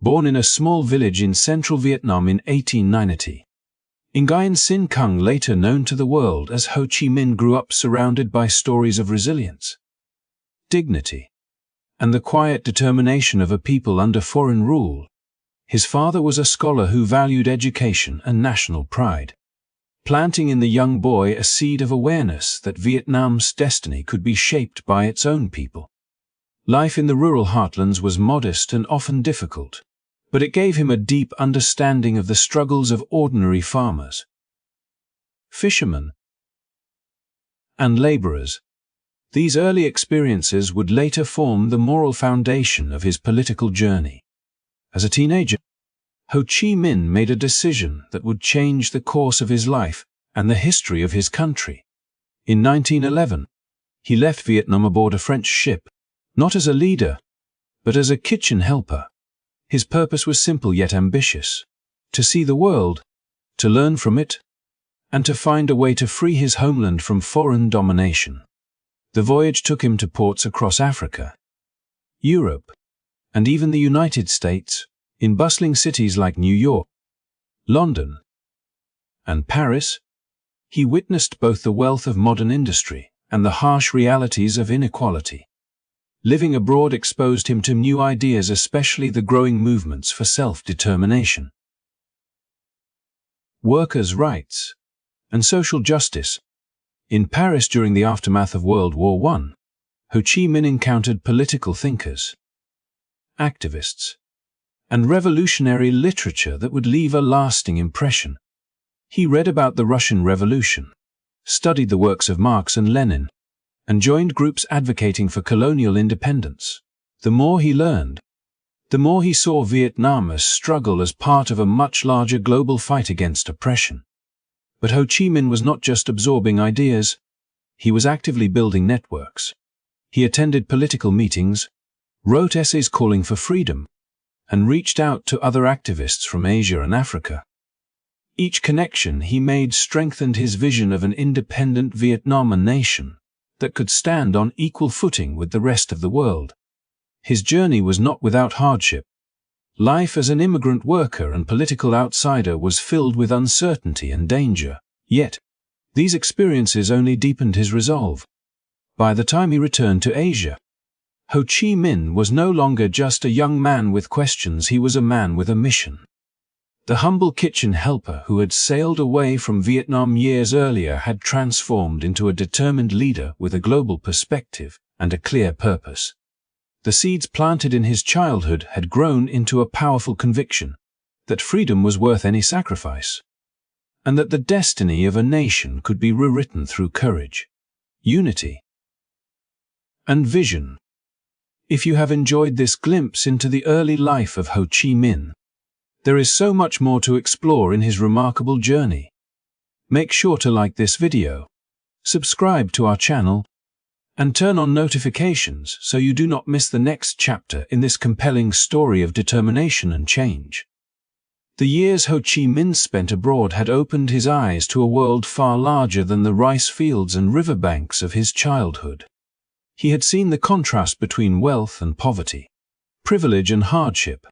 born in a small village in central Vietnam in 1890. Nguyen Sinh Cung, later known to the world as Ho Chi Minh, grew up surrounded by stories of resilience, dignity, and the quiet determination of a people under foreign rule. His father was a scholar who valued education and national pride, planting in the young boy a seed of awareness that Vietnam's destiny could be shaped by its own people. Life in the rural heartlands was modest and often difficult, but it gave him a deep understanding of the struggles of ordinary farmers, fishermen, and laborers. These early experiences would later form the moral foundation of his political journey. As a teenager, Ho Chi Minh made a decision that would change the course of his life and the history of his country. In 1911, he left Vietnam aboard a French ship, not as a leader, but as a kitchen helper. His purpose was simple yet ambitious: to see the world, to learn from it, and to find a way to free his homeland from foreign domination. The voyage took him to ports across Africa, Europe, and even the United States. In bustling cities like New York, London, and Paris, he witnessed both the wealth of modern industry and the harsh realities of inequality. Living abroad exposed him to new ideas, especially the growing movements for self-determination, workers' rights, and social justice. In Paris during the aftermath of World War I, Ho Chi Minh encountered political thinkers, activists, and revolutionary literature that would leave a lasting impression. He read about the Russian Revolution, studied the works of Marx and Lenin, and joined groups advocating for colonial independence. The more he learned, the more he saw Vietnam's struggle as part of a much larger global fight against oppression. But Ho Chi Minh was not just absorbing ideas, he was actively building networks. He attended political meetings, wrote essays calling for freedom, and reached out to other activists from Asia and Africa. Each connection he made strengthened his vision of an independent Vietnam, a nation that could stand on equal footing with the rest of the world. His journey was not without hardship. Life as an immigrant worker and political outsider was filled with uncertainty and danger. Yet, these experiences only deepened his resolve. By the time he returned to Asia, Ho Chi Minh was no longer just a young man with questions, he was a man with a mission. The humble kitchen helper who had sailed away from Vietnam years earlier had transformed into a determined leader with a global perspective and a clear purpose. The seeds planted in his childhood had grown into a powerful conviction that freedom was worth any sacrifice, and that the destiny of a nation could be rewritten through courage, unity, and vision. If you have enjoyed this glimpse into the early life of Ho Chi Minh, there is so much more to explore in his remarkable journey. Make sure to like this video, subscribe to our channel, and turn on notifications so you do not miss the next chapter in this compelling story of determination and change. The years Ho Chi Minh spent abroad had opened his eyes to a world far larger than the rice fields and riverbanks of his childhood. He had seen the contrast between wealth and poverty, privilege and hardship,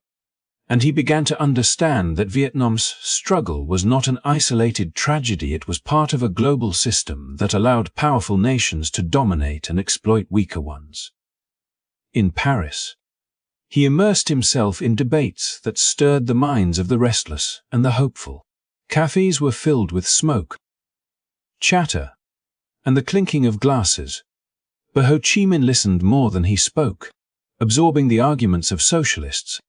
and he began to understand that Vietnam's struggle was not an isolated tragedy, it was part of a global system that allowed powerful nations to dominate and exploit weaker ones. In Paris, he immersed himself in debates that stirred the minds of the restless and the hopeful. Cafes were filled with smoke, chatter, and the clinking of glasses. But Ho Chi Minh listened more than he spoke, absorbing the arguments of socialists,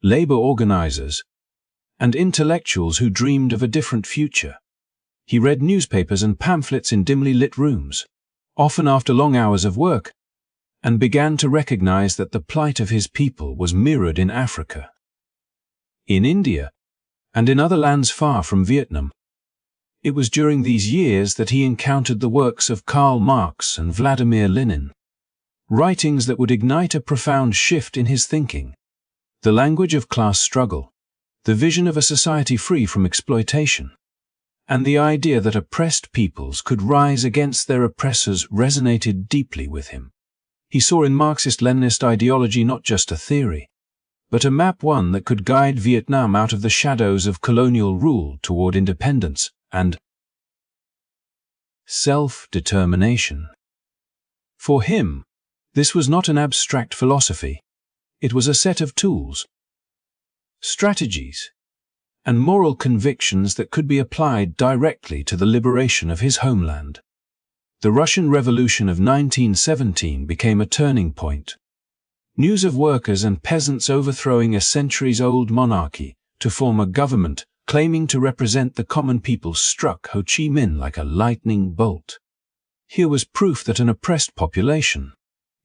labor organizers, and intellectuals who dreamed of a different future. He read newspapers and pamphlets in dimly lit rooms, often after long hours of work, and began to recognize that the plight of his people was mirrored in Africa, in India, and in other lands far from Vietnam. It was during these years that he encountered the works of Karl Marx and Vladimir Lenin, writings that would ignite a profound shift in his thinking. The language of class struggle, the vision of a society free from exploitation, and the idea that oppressed peoples could rise against their oppressors resonated deeply with him. He saw in Marxist-Leninist ideology not just a theory, but a map one that could guide Vietnam out of the shadows of colonial rule toward independence and self-determination. For him, this was not an abstract philosophy. It was a set of tools, strategies, and moral convictions that could be applied directly to the liberation of his homeland. The Russian Revolution of 1917 became a turning point. News of workers and peasants overthrowing a centuries-old monarchy to form a government claiming to represent the common people struck Ho Chi Minh like a lightning bolt. Here was proof that an oppressed population,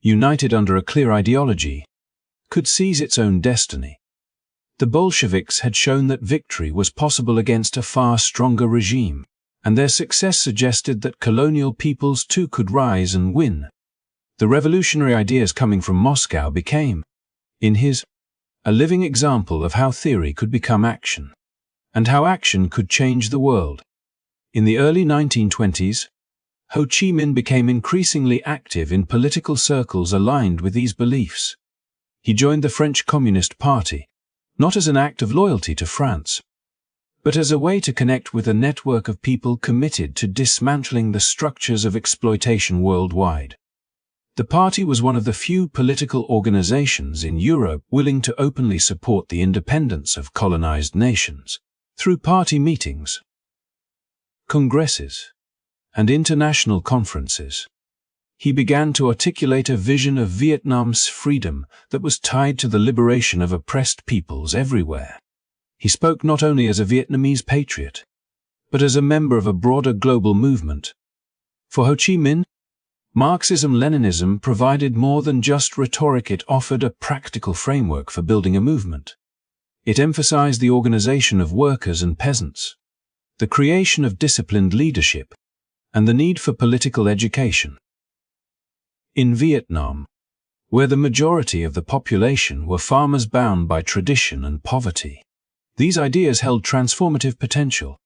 united under a clear ideology, could seize its own destiny. The Bolsheviks had shown that victory was possible against a far stronger regime, and their success suggested that colonial peoples too could rise and win. The revolutionary ideas coming from Moscow became, in his, a living example of how theory could become action, and how action could change the world. In the early 1920s, Ho Chi Minh became increasingly active in political circles aligned with these beliefs. He joined the French Communist Party, not as an act of loyalty to France, but as a way to connect with a network of people committed to dismantling the structures of exploitation worldwide. The party was one of the few political organizations in Europe willing to openly support the independence of colonized nations. Through party meetings, congresses, and international conferences, he began to articulate a vision of Vietnam's freedom that was tied to the liberation of oppressed peoples everywhere. He spoke not only as a Vietnamese patriot, but as a member of a broader global movement. For Ho Chi Minh, Marxism-Leninism provided more than just rhetoric. It offered a practical framework for building a movement. It emphasized the organization of workers and peasants, the creation of disciplined leadership, and the need for political education. In Vietnam, where the majority of the population were farmers bound by tradition and poverty, these ideas held transformative potential.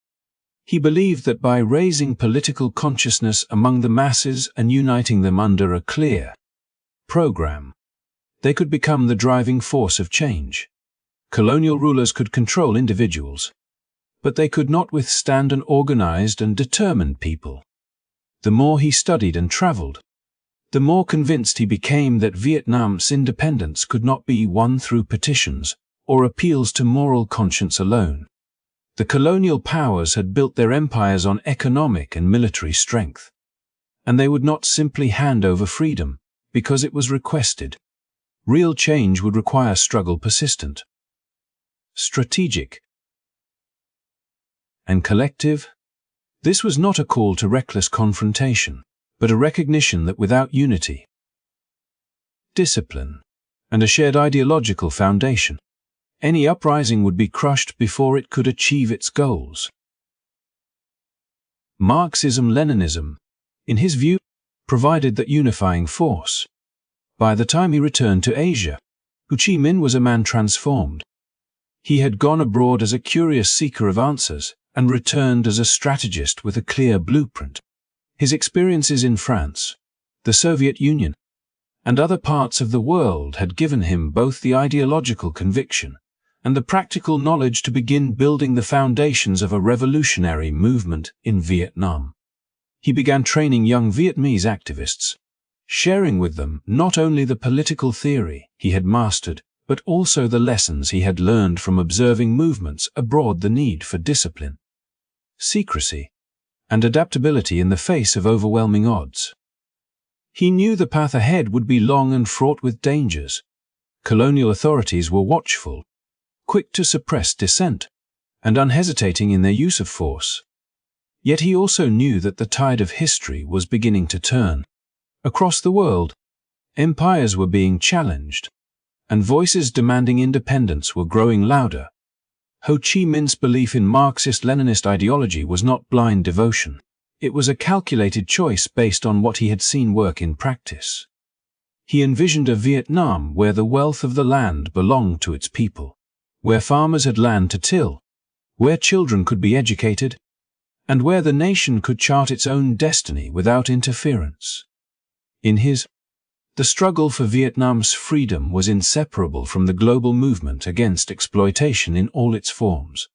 He believed that by raising political consciousness among the masses and uniting them under a clear program, they could become the driving force of change. Colonial rulers could control individuals, but they could not withstand an organized and determined people. The more he studied and traveled, the more convinced he became that Vietnam's independence could not be won through petitions or appeals to moral conscience alone. The colonial powers had built their empires on economic and military strength, and they would not simply hand over freedom because it was requested. Real change would require struggle persistent, strategic, and collective. This was not a call to reckless confrontation, but a recognition that without unity, discipline, and a shared ideological foundation, any uprising would be crushed before it could achieve its goals. Marxism-Leninism, in his view, provided that unifying force. By the time he returned to Asia, Ho Chi Minh was a man transformed. He had gone abroad as a curious seeker of answers and returned as a strategist with a clear blueprint. His experiences in France, the Soviet Union, and other parts of the world had given him both the ideological conviction and the practical knowledge to begin building the foundations of a revolutionary movement in Vietnam. He began training young Vietnamese activists, sharing with them not only the political theory he had mastered, but also the lessons he had learned from observing movements abroad: the need for discipline, secrecy, and adaptability in the face of overwhelming odds. He knew the path ahead would be long and fraught with dangers. Colonial authorities were watchful, quick to suppress dissent, and unhesitating in their use of force. Yet he also knew that the tide of history was beginning to turn. Across the world, empires were being challenged, and voices demanding independence were growing louder. Ho Chi Minh's belief in Marxist-Leninist ideology was not blind devotion. It was a calculated choice based on what he had seen work in practice. He envisioned a Vietnam where the wealth of the land belonged to its people, where farmers had land to till, where children could be educated, and where the nation could chart its own destiny without interference. In his The struggle for Vietnam's freedom was inseparable from the global movement against exploitation in all its forms.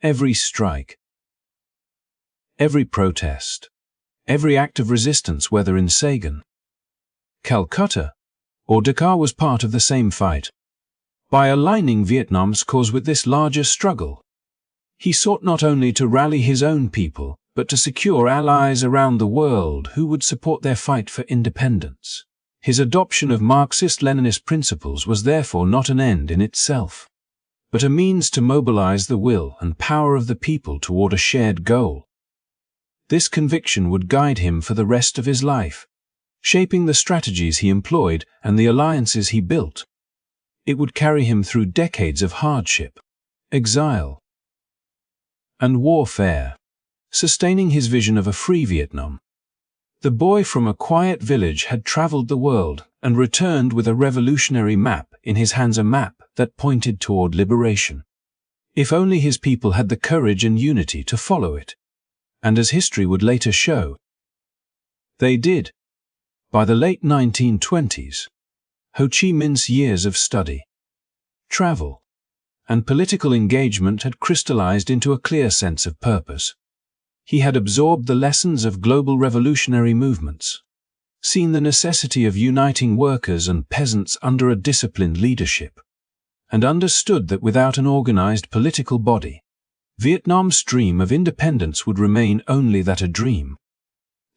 Every strike, every protest, every act of resistance, whether in Saigon, Calcutta, or Dakar, was part of the same fight. By aligning Vietnam's cause with this larger struggle, he sought not only to rally his own people, but to secure allies around the world who would support their fight for independence. His adoption of Marxist-Leninist principles was therefore not an end in itself, but a means to mobilize the will and power of the people toward a shared goal. This conviction would guide him for the rest of his life, shaping the strategies he employed and the alliances he built. It would carry him through decades of hardship, exile, and warfare, sustaining his vision of a free Vietnam. The boy from a quiet village had traveled the world and returned with a revolutionary map in his hands, a map that pointed toward liberation. If only his people had the courage and unity to follow it. And as history would later show, they did. By the late 1920s, Ho Chi Minh's years of study, travel, and political engagement had crystallized into a clear sense of purpose. He had absorbed the lessons of global revolutionary movements, seen the necessity of uniting workers and peasants under a disciplined leadership, and understood that without an organized political body, Vietnam's dream of independence would remain only that, a dream.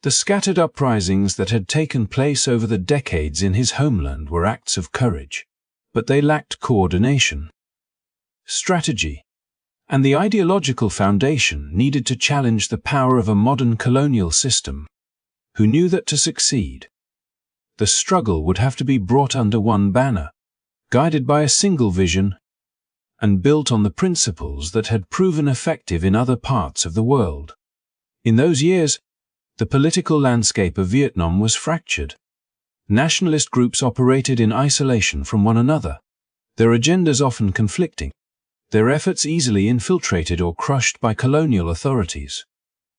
The scattered uprisings that had taken place over the decades in his homeland were acts of courage, but they lacked coordination, strategy, and the ideological foundation needed to challenge the power of a modern colonial system, who knew that to succeed, the struggle would have to be brought under one banner, guided by a single vision, and built on the principles that had proven effective in other parts of the world. In those years, the political landscape of Vietnam was fractured. Nationalist groups operated in isolation from one another, their agendas often conflicting, their efforts easily infiltrated or crushed by colonial authorities.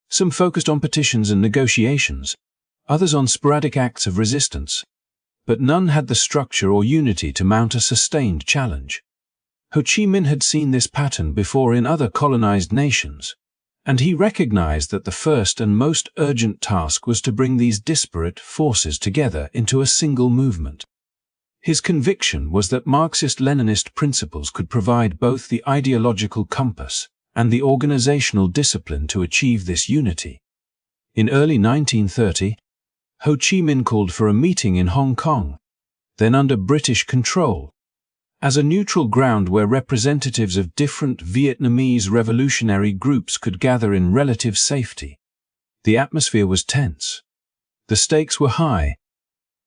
Some focused on petitions and negotiations, others on sporadic acts of resistance, but none had the structure or unity to mount a sustained challenge. Ho Chi Minh had seen this pattern before in other colonized nations, and he recognized that the first and most urgent task was to bring these disparate forces together into a single movement. His conviction was that Marxist-Leninist principles could provide both the ideological compass and the organizational discipline to achieve this unity. In early 1930, Ho Chi Minh called for a meeting in Hong Kong, then under British control, as a neutral ground where representatives of different Vietnamese revolutionary groups could gather in relative safety. The atmosphere was tense. The stakes were high.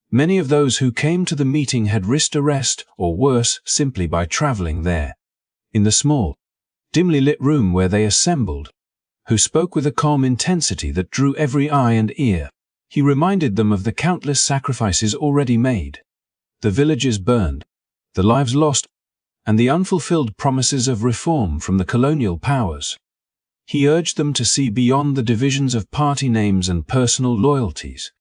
Many of those who came to the meeting had risked arrest, or worse, simply by traveling there. In the small, dimly lit room where they assembled, Ho spoke with a calm intensity that drew every eye and ear. He reminded them of the countless sacrifices already made, the villages burned, the lives lost, and the unfulfilled promises of reform from the colonial powers. He urged them to see beyond the divisions of party names and personal loyalties,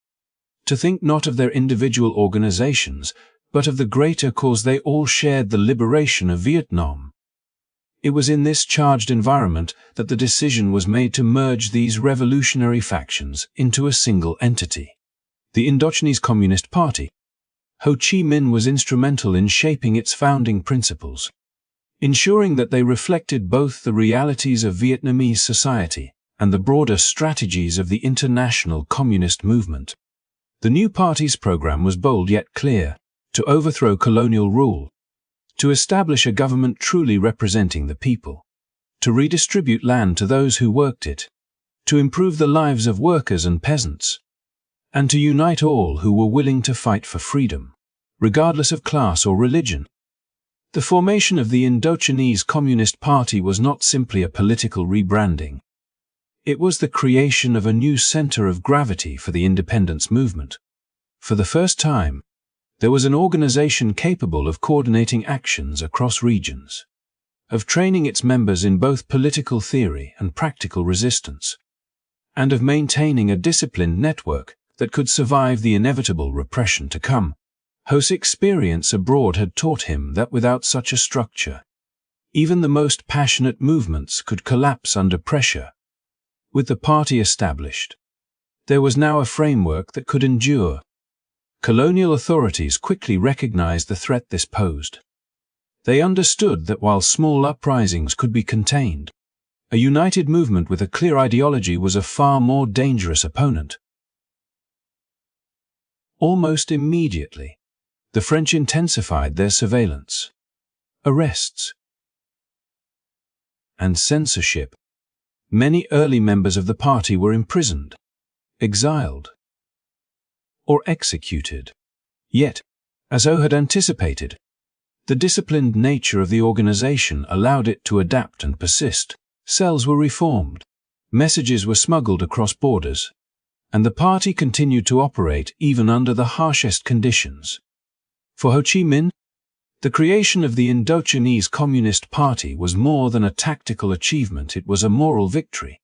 to think not of their individual organizations, but of the greater cause they all shared, the liberation of Vietnam. It was in this charged environment that the decision was made to merge these revolutionary factions into a single entity, the Indochinese Communist Party. Ho Chi Minh was instrumental in shaping its founding principles, ensuring that they reflected both the realities of Vietnamese society and the broader strategies of the international communist movement. The new party's program was bold yet clear: to overthrow colonial rule, to establish a government truly representing the people, to redistribute land to those who worked it, to improve the lives of workers and peasants, and to unite all who were willing to fight for freedom, regardless of class or religion. The formation of the Indochinese Communist Party was not simply a political rebranding. It was the creation of a new center of gravity for the independence movement. For the first time, there was an organization capable of coordinating actions across regions, of training its members in both political theory and practical resistance, and of maintaining a disciplined network that could survive the inevitable repression to come. Ho's experience abroad had taught him that without such a structure, even the most passionate movements could collapse under pressure. With the party established, there was now a framework that could endure. Colonial authorities quickly recognized the threat this posed. They understood that while small uprisings could be contained, a united movement with a clear ideology was a far more dangerous opponent. Almost immediately, the French intensified their surveillance, arrests, and censorship. Many early members of the party were imprisoned, exiled, or executed. Yet, as Ho had anticipated, the disciplined nature of the organization allowed it to adapt and persist. Cells were reformed, messages were smuggled across borders, and the party continued to operate even under the harshest conditions. For Ho Chi Minh, the creation of the Indochinese Communist Party was more than a tactical achievement, it was a moral victory.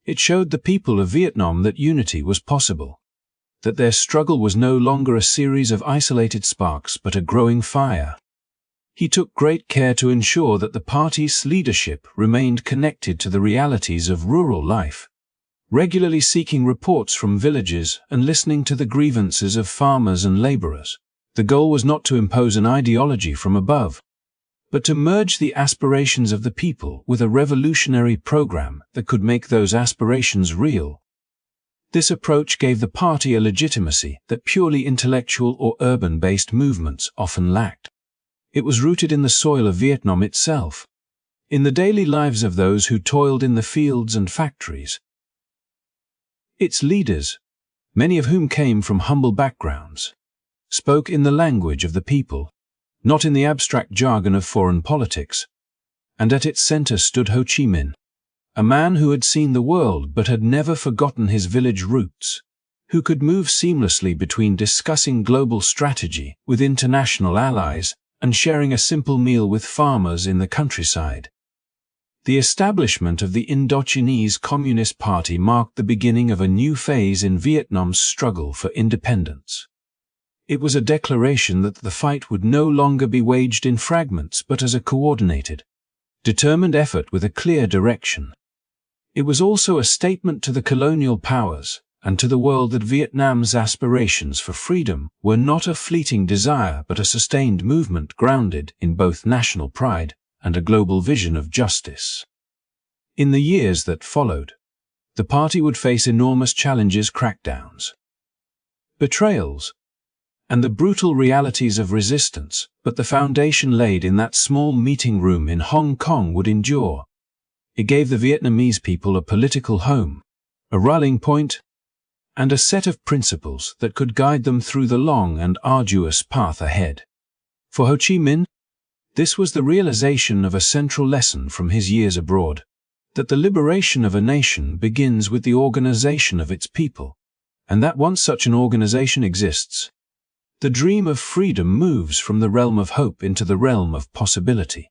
It showed the people of Vietnam that unity was possible, that their struggle was no longer a series of isolated sparks but a growing fire. He took great care to ensure that the party's leadership remained connected to the realities of rural life, regularly seeking reports from villages and listening to the grievances of farmers and laborers. The goal was not to impose an ideology from above, but to merge the aspirations of the people with a revolutionary program that could make those aspirations real. This approach gave the party a legitimacy that purely intellectual or urban-based movements often lacked. It was rooted in the soil of Vietnam itself, in the daily lives of those who toiled in the fields and factories. Its leaders, many of whom came from humble backgrounds, spoke in the language of the people, not in the abstract jargon of foreign politics. And at its center stood Ho Chi Minh, a man who had seen the world but had never forgotten his village roots, who could move seamlessly between discussing global strategy with international allies and sharing a simple meal with farmers in the countryside. The establishment of the Indochinese Communist Party marked the beginning of a new phase in Vietnam's struggle for independence. It was a declaration that the fight would no longer be waged in fragments but as a coordinated, determined effort with a clear direction. It was also a statement to the colonial powers and to the world that Vietnam's aspirations for freedom were not a fleeting desire but a sustained movement grounded in both national pride and a global vision of justice. In the years that followed, the party would face enormous challenges, crackdowns, betrayals, and the brutal realities of resistance, but the foundation laid in that small meeting room in Hong Kong would endure. It gave the Vietnamese people a political home, a rallying point, and a set of principles that could guide them through the long and arduous path ahead. For Ho Chi Minh, this was the realization of a central lesson from his years abroad, that the liberation of a nation begins with the organization of its people, and that once such an organization exists, the dream of freedom moves from the realm of hope into the realm of possibility.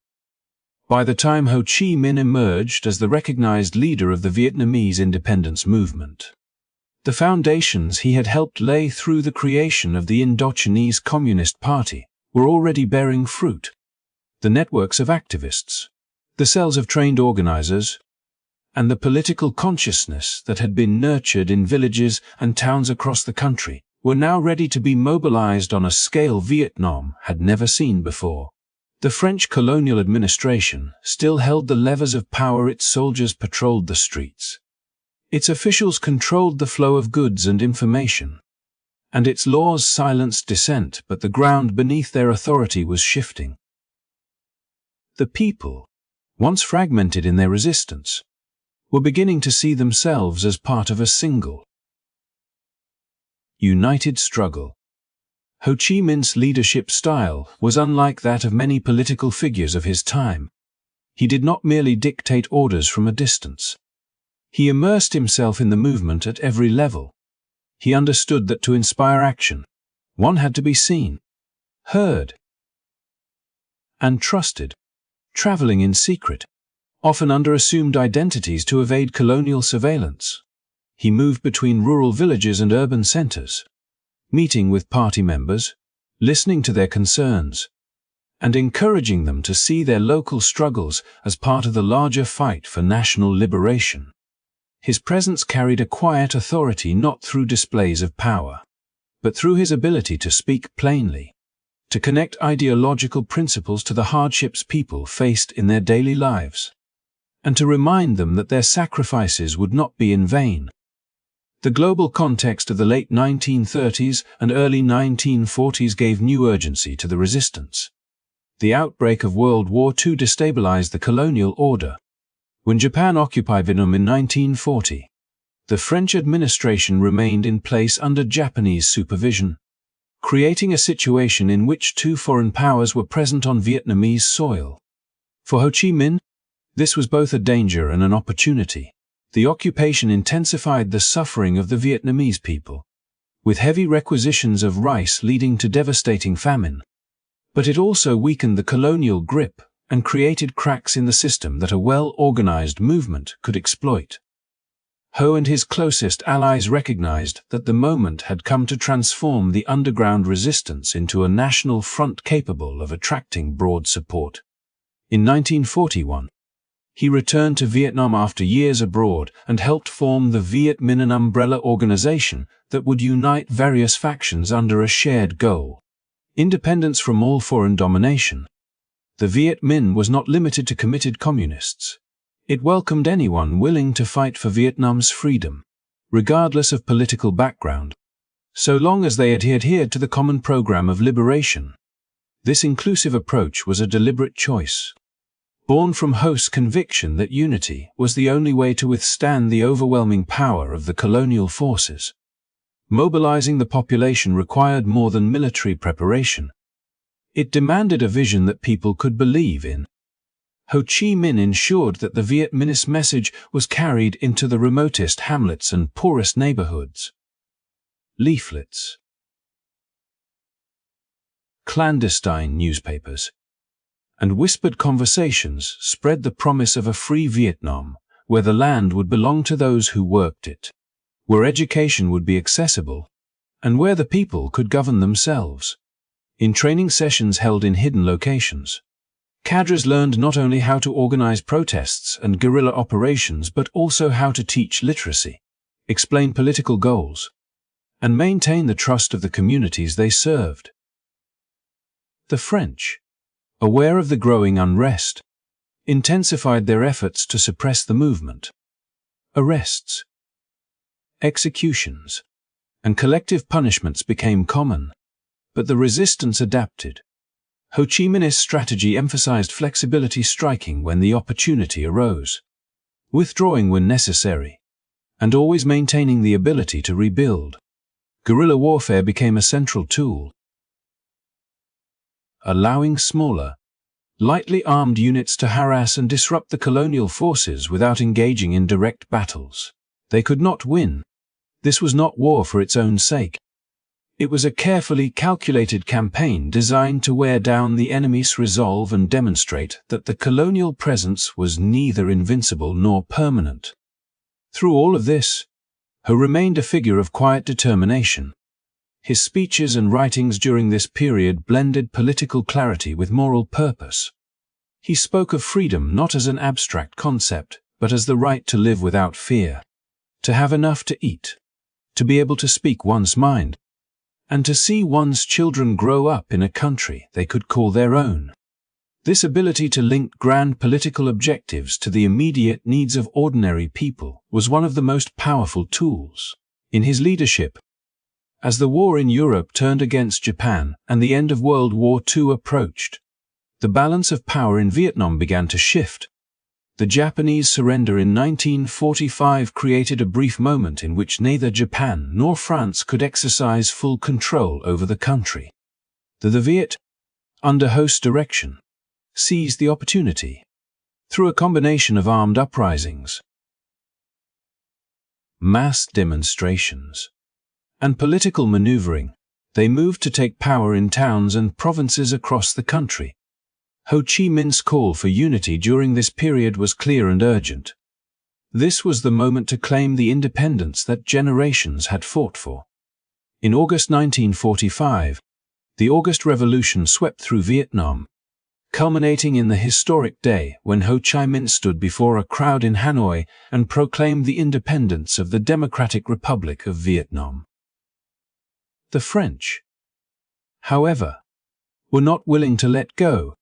By the time Ho Chi Minh emerged as the recognized leader of the Vietnamese independence movement, the foundations he had helped lay through the creation of the Indochinese Communist Party were already bearing fruit. The networks of activists, the cells of trained organizers, and the political consciousness that had been nurtured in villages and towns across the country were now ready to be mobilized on a scale Vietnam had never seen before. The French colonial administration still held the levers of power. Its soldiers patrolled the streets. Its officials controlled the flow of goods and information, and its laws silenced dissent, but the ground beneath their authority was shifting. The people, once fragmented in their resistance, were beginning to see themselves as part of a single, united struggle. Ho Chi Minh's leadership style was unlike that of many political figures of his time. He did not merely dictate orders from a distance. He immersed himself in the movement at every level. He understood that to inspire action, one had to be seen, heard, and trusted, traveling in secret, often under assumed identities to evade colonial surveillance. He moved between rural villages and urban centers, meeting with party members, listening to their concerns, and encouraging them to see their local struggles as part of the larger fight for national liberation. His presence carried a quiet authority not through displays of power, but through his ability to speak plainly, to connect ideological principles to the hardships people faced in their daily lives, and to remind them that their sacrifices would not be in vain. The global context of the late 1930s and early 1940s gave new urgency to the resistance. The outbreak of World War II destabilized the colonial order. When Japan occupied Vietnam in 1940, the French administration remained in place under Japanese supervision, creating a situation in which two foreign powers were present on Vietnamese soil. For Ho Chi Minh, this was both a danger and an opportunity. The occupation intensified the suffering of the Vietnamese people, with heavy requisitions of rice leading to devastating famine. But it also weakened the colonial grip and created cracks in the system that a well-organized movement could exploit. Ho and his closest allies recognized that the moment had come to transform the underground resistance into a national front capable of attracting broad support. In 1941, he returned to Vietnam after years abroad and helped form the Viet Minh, an umbrella organization that would unite various factions under a shared goal: independence from all foreign domination. The Viet Minh was not limited to committed communists. It welcomed anyone willing to fight for Vietnam's freedom, regardless of political background, so long as they adhered to the common program of liberation. This inclusive approach was a deliberate choice, born from Ho's conviction that unity was the only way to withstand the overwhelming power of the colonial forces. Mobilizing the population required more than military preparation. It demanded a vision that people could believe in. Ho Chi Minh ensured that the Viet Minh's message was carried into the remotest hamlets and poorest neighborhoods. Leaflets. Clandestine newspapers and whispered conversations spread the promise of a free Vietnam, where the land would belong to those who worked it, where education would be accessible, and where the people could govern themselves. In training sessions held in hidden locations, cadres learned not only how to organize protests and guerrilla operations but also how to teach literacy, explain political goals, and maintain the trust of the communities they served. The French, aware of the growing unrest, intensified their efforts to suppress the movement. Arrests, executions, and collective punishments became common, but the resistance adapted. Ho Chi Minh's strategy emphasized flexibility, striking when the opportunity arose, withdrawing when necessary, and always maintaining the ability to rebuild. Guerrilla warfare became a central tool, allowing smaller, lightly armed units to harass and disrupt the colonial forces without engaging in direct battles. They could not win. This was not war for its own sake. It was a carefully calculated campaign designed to wear down the enemy's resolve and demonstrate that the colonial presence was neither invincible nor permanent. Through all of this, Ho remained a figure of quiet determination. His speeches and writings during this period blended political clarity with moral purpose. He spoke of freedom not as an abstract concept, but as the right to live without fear, to have enough to eat, to be able to speak one's mind, and to see one's children grow up in a country they could call their own. This ability to link grand political objectives to the immediate needs of ordinary people was one of the most powerful tools in his leadership. As the war in Europe turned against Japan and the end of World War II approached, the balance of power in Vietnam began to shift. The Japanese surrender in 1945 created a brief moment in which neither Japan nor France could exercise full control over the country. The Viet, under Ho's direction, seized the opportunity. Through a combination of armed uprisings, mass demonstrations, and political maneuvering, they moved to take power in towns and provinces across the country. Ho Chi Minh's call for unity during this period was clear and urgent. This was the moment to claim the independence that generations had fought for. In August 1945, the August Revolution swept through Vietnam, culminating in the historic day when Ho Chi Minh stood before a crowd in Hanoi and proclaimed the independence of the Democratic Republic of Vietnam. The French, however, were not willing to let go,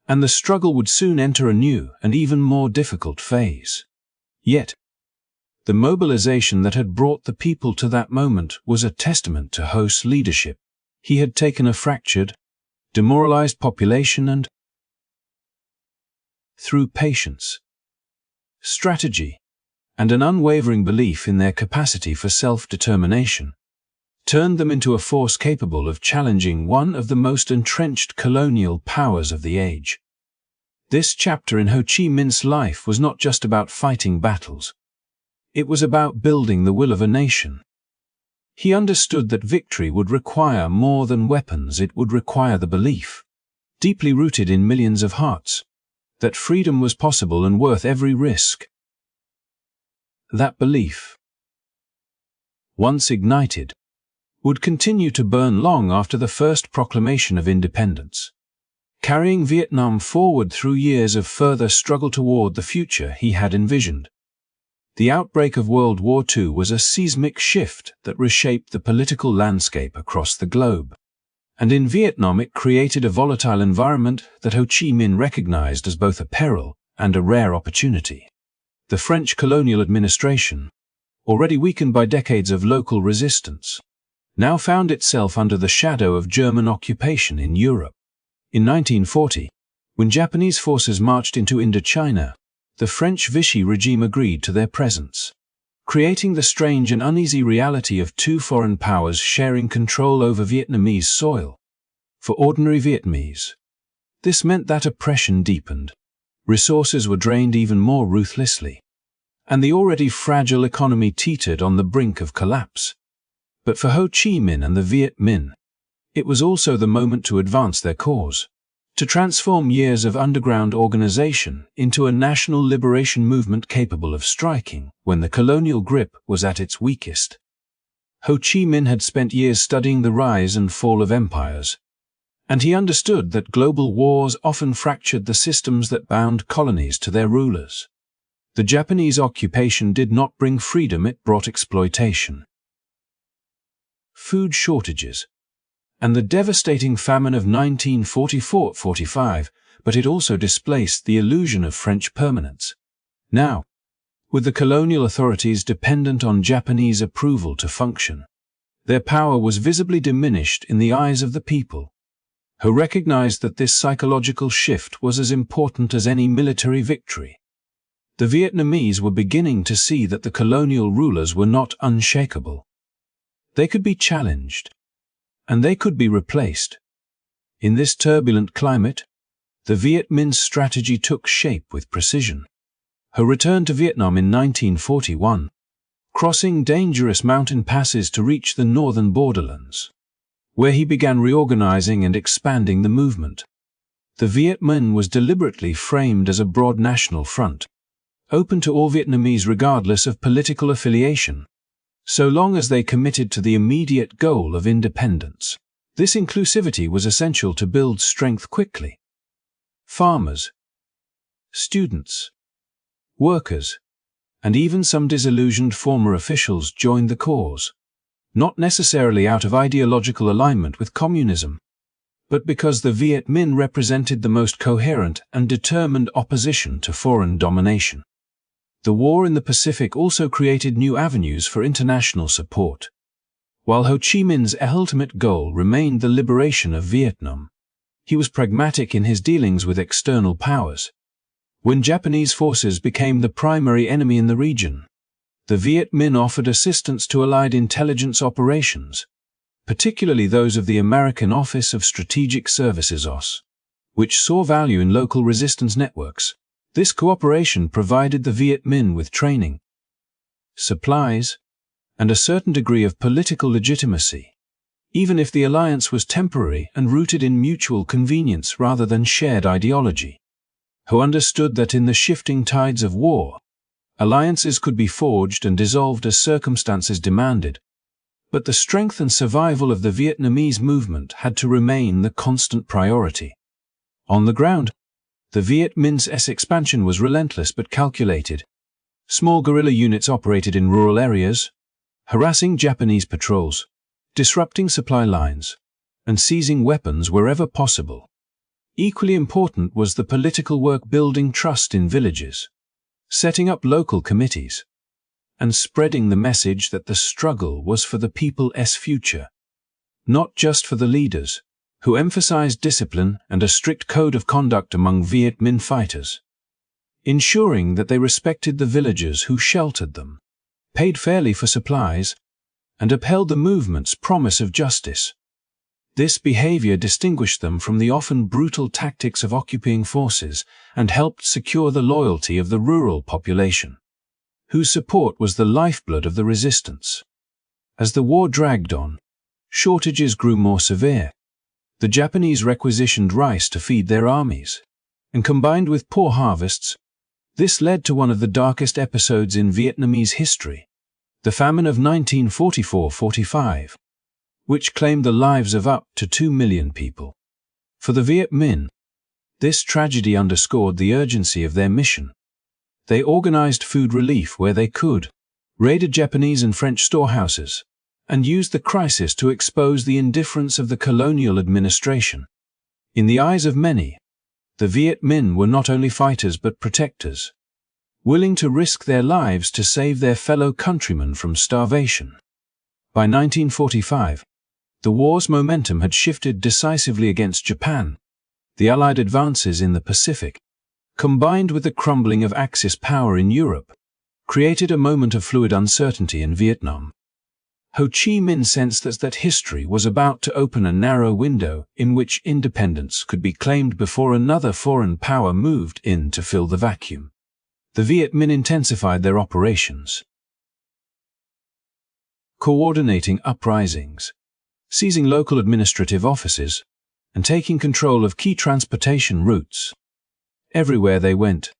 and the struggle would soon enter a new and even more difficult phase. Yet, the mobilization that had brought the people to that moment was a testament to Ho's leadership. He had taken a fractured, demoralized population and, through patience, strategy, and an unwavering belief in their capacity for self-determination, turned them into a force capable of challenging one of the most entrenched colonial powers of the age. This chapter in Ho Chi Minh's life was not just about fighting battles. It was about building the will of a nation. He understood that victory would require more than weapons. It would require the belief, deeply rooted in millions of hearts, that freedom was possible and worth every risk. That belief, once ignited, would continue to burn long after the first proclamation of independence, carrying Vietnam forward through years of further struggle toward the future he had envisioned. The outbreak of World War II was a seismic shift that reshaped the political landscape across the globe. And in Vietnam it created a volatile environment that Ho Chi Minh recognized as both a peril and a rare opportunity. The French colonial administration, already weakened by decades of local resistance, now found itself under the shadow of German occupation in Europe. In 1940, when Japanese forces marched into Indochina, the French Vichy regime agreed to their presence, creating the strange and uneasy reality of two foreign powers sharing control over Vietnamese soil. For ordinary Vietnamese, this meant that oppression deepened, resources were drained even more ruthlessly, and the already fragile economy teetered on the brink of collapse. But for Ho Chi Minh and the Viet Minh, it was also the moment to advance their cause, to transform years of underground organization into a national liberation movement capable of striking when the colonial grip was at its weakest. Ho Chi Minh had spent years studying the rise and fall of empires, and he understood that global wars often fractured the systems that bound colonies to their rulers. The Japanese occupation did not bring freedom, it brought exploitation, food shortages, and the devastating famine of 1944-45, but it also displaced the illusion of French permanence. Now, with the colonial authorities dependent on Japanese approval to function, their power was visibly diminished in the eyes of the people, who recognized that this psychological shift was as important as any military victory. The Vietnamese were beginning to see that the colonial rulers were not unshakable. They could be challenged, and they could be replaced. In this turbulent climate, the Viet Minh's strategy took shape with precision. Ho returned to Vietnam in 1941, crossing dangerous mountain passes to reach the northern borderlands, where he began reorganizing and expanding the movement. The Viet Minh was deliberately framed as a broad national front, open to all Vietnamese regardless of political affiliation, so long as they committed to the immediate goal of independence. This inclusivity was essential to build strength quickly. Farmers, students, workers, and even some disillusioned former officials joined the cause, not necessarily out of ideological alignment with communism, but because the Viet Minh represented the most coherent and determined opposition to foreign domination. The war in the Pacific also created new avenues for international support. While Ho Chi Minh's ultimate goal remained the liberation of Vietnam, he was pragmatic in his dealings with external powers. When Japanese forces became the primary enemy in the region, the Viet Minh offered assistance to Allied intelligence operations, particularly those of the American Office of Strategic Services (OSS), which saw value in local resistance networks. This cooperation provided the Viet Minh with training, supplies, and a certain degree of political legitimacy, even if the alliance was temporary and rooted in mutual convenience rather than shared ideology. Ho understood that in the shifting tides of war, Alliances could be forged and dissolved as circumstances demanded, but the strength and survival of the Vietnamese movement had to remain the constant priority. On the ground, the Viet Minh's expansion was relentless but calculated. Small guerrilla units operated in rural areas, harassing Japanese patrols, disrupting supply lines, and seizing weapons wherever possible. Equally important was the political work building trust in villages, setting up local committees, and spreading the message that the struggle was for the people's future, not just for the leaders, who emphasized discipline and a strict code of conduct among Viet Minh fighters, ensuring that they respected the villagers who sheltered them, paid fairly for supplies, and upheld the movement's promise of justice. This behavior distinguished them from the often brutal tactics of occupying forces and helped secure the loyalty of the rural population, whose support was the lifeblood of the resistance. As the war dragged on, shortages grew more severe. The Japanese requisitioned rice to feed their armies, and combined with poor harvests, this led to one of the darkest episodes in Vietnamese history, the famine of 1944-45, which claimed the lives of up to 2 million people. For the Viet Minh, this tragedy underscored the urgency of their mission. They organized food relief where they could, raided Japanese and French storehouses, and used the crisis to expose the indifference of the colonial administration. In the eyes of many, the Viet Minh were not only fighters but protectors, willing to risk their lives to save their fellow countrymen from starvation. By 1945, the war's momentum had shifted decisively against Japan. The Allied advances in the Pacific, combined with the crumbling of Axis power in Europe, created a moment of fluid uncertainty in Vietnam. Ho Chi Minh sensed that history was about to open a narrow window in which independence could be claimed before another foreign power moved in to fill the vacuum. The Viet Minh intensified their operations, coordinating uprisings, seizing local administrative offices, and taking control of key transportation routes. Everywhere they went,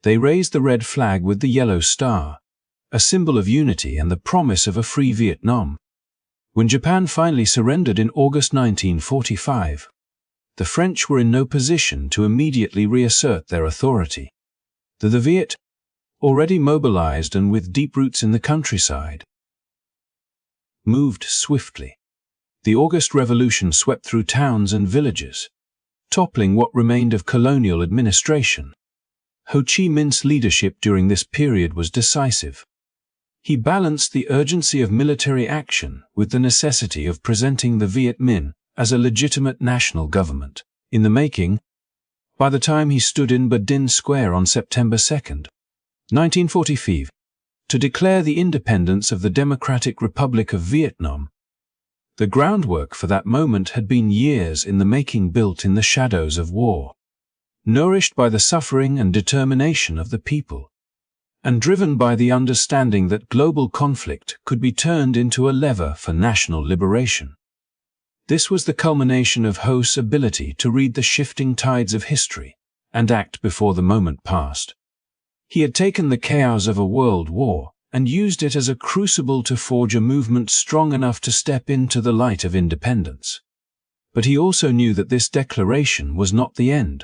they raised the red flag with the yellow star, a symbol of unity and the promise of a free Vietnam. When Japan finally surrendered in August 1945, the French were in no position to immediately reassert their authority. The Viet, already mobilized and with deep roots in the countryside, moved swiftly. The August Revolution swept through towns and villages, toppling what remained of colonial administration. Ho Chi Minh's leadership during this period was decisive. He balanced the urgency of military action with the necessity of presenting the Viet Minh as a legitimate national government. In the making, by the time he stood in Ba Dinh Square on September 2, 1945, to declare the independence of the Democratic Republic of Vietnam, the groundwork for that moment had been years in the making, built in the shadows of war, nourished by the suffering and determination of the people, and driven by the understanding that global conflict could be turned into a lever for national liberation. This was the culmination of Ho's ability to read the shifting tides of history and act before the moment passed. He had taken the chaos of a world war and used it as a crucible to forge a movement strong enough to step into the light of independence. But he also knew that this declaration was not the end.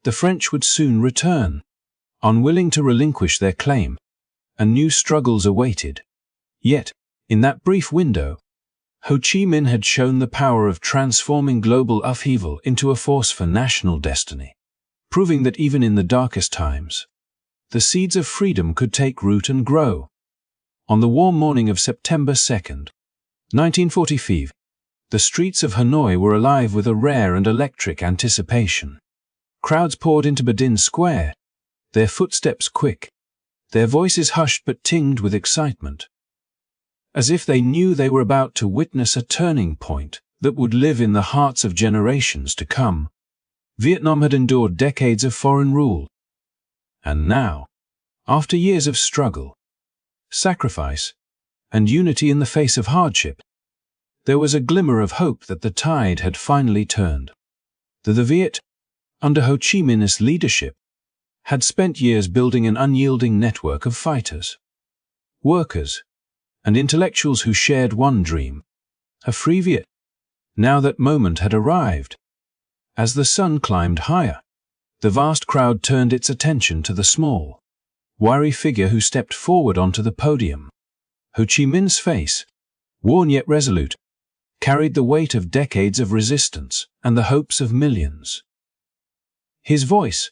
The French would soon return, unwilling to relinquish their claim, and new struggles awaited. Yet, in that brief window, Ho Chi Minh had shown the power of transforming global upheaval into a force for national destiny, proving that even in the darkest times, the seeds of freedom could take root and grow. On the warm morning of September 2, 1945, the streets of Hanoi were alive with a rare and electric anticipation. Crowds poured into Ba Dinh Square, their footsteps quick, their voices hushed but tinged with excitement, as if they knew they were about to witness a turning point that would live in the hearts of generations to come. Vietnam had endured decades of foreign rule, and now, after years of struggle, sacrifice, and unity in the face of hardship, there was a glimmer of hope that the tide had finally turned. The Viet, under Ho Chi Minh's leadership, had spent years building an unyielding network of fighters, workers, and intellectuals who shared one dream: a free Viet. Now that moment had arrived. As the sun climbed higher, the vast crowd turned its attention to the small, wiry figure who stepped forward onto the podium. Ho Chi Minh's face, worn yet resolute, carried the weight of decades of resistance and the hopes of millions. His voice,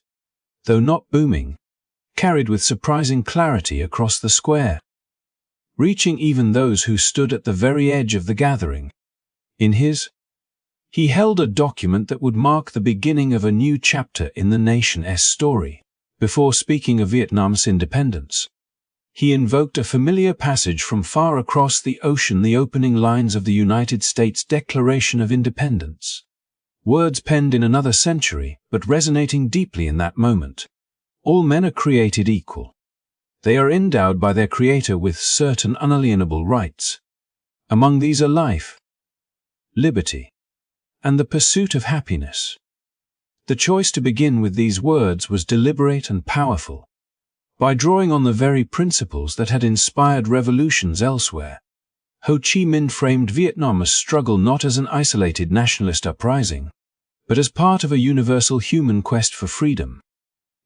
though not booming, carried with surprising clarity across the square, reaching even those who stood at the very edge of the gathering. He held a document that would mark the beginning of a new chapter in the nation's story. Before speaking of Vietnam's independence, he invoked a familiar passage from far across the ocean, the opening lines of the United States Declaration of Independence. Words penned in another century, but resonating deeply in that moment. All men are created equal. They are endowed by their Creator with certain unalienable rights. Among these are life, liberty, and the pursuit of happiness. The choice to begin with these words was deliberate and powerful. By drawing on the very principles that had inspired revolutions elsewhere, Ho Chi Minh framed Vietnam's struggle not as an isolated nationalist uprising, but as part of a universal human quest for freedom.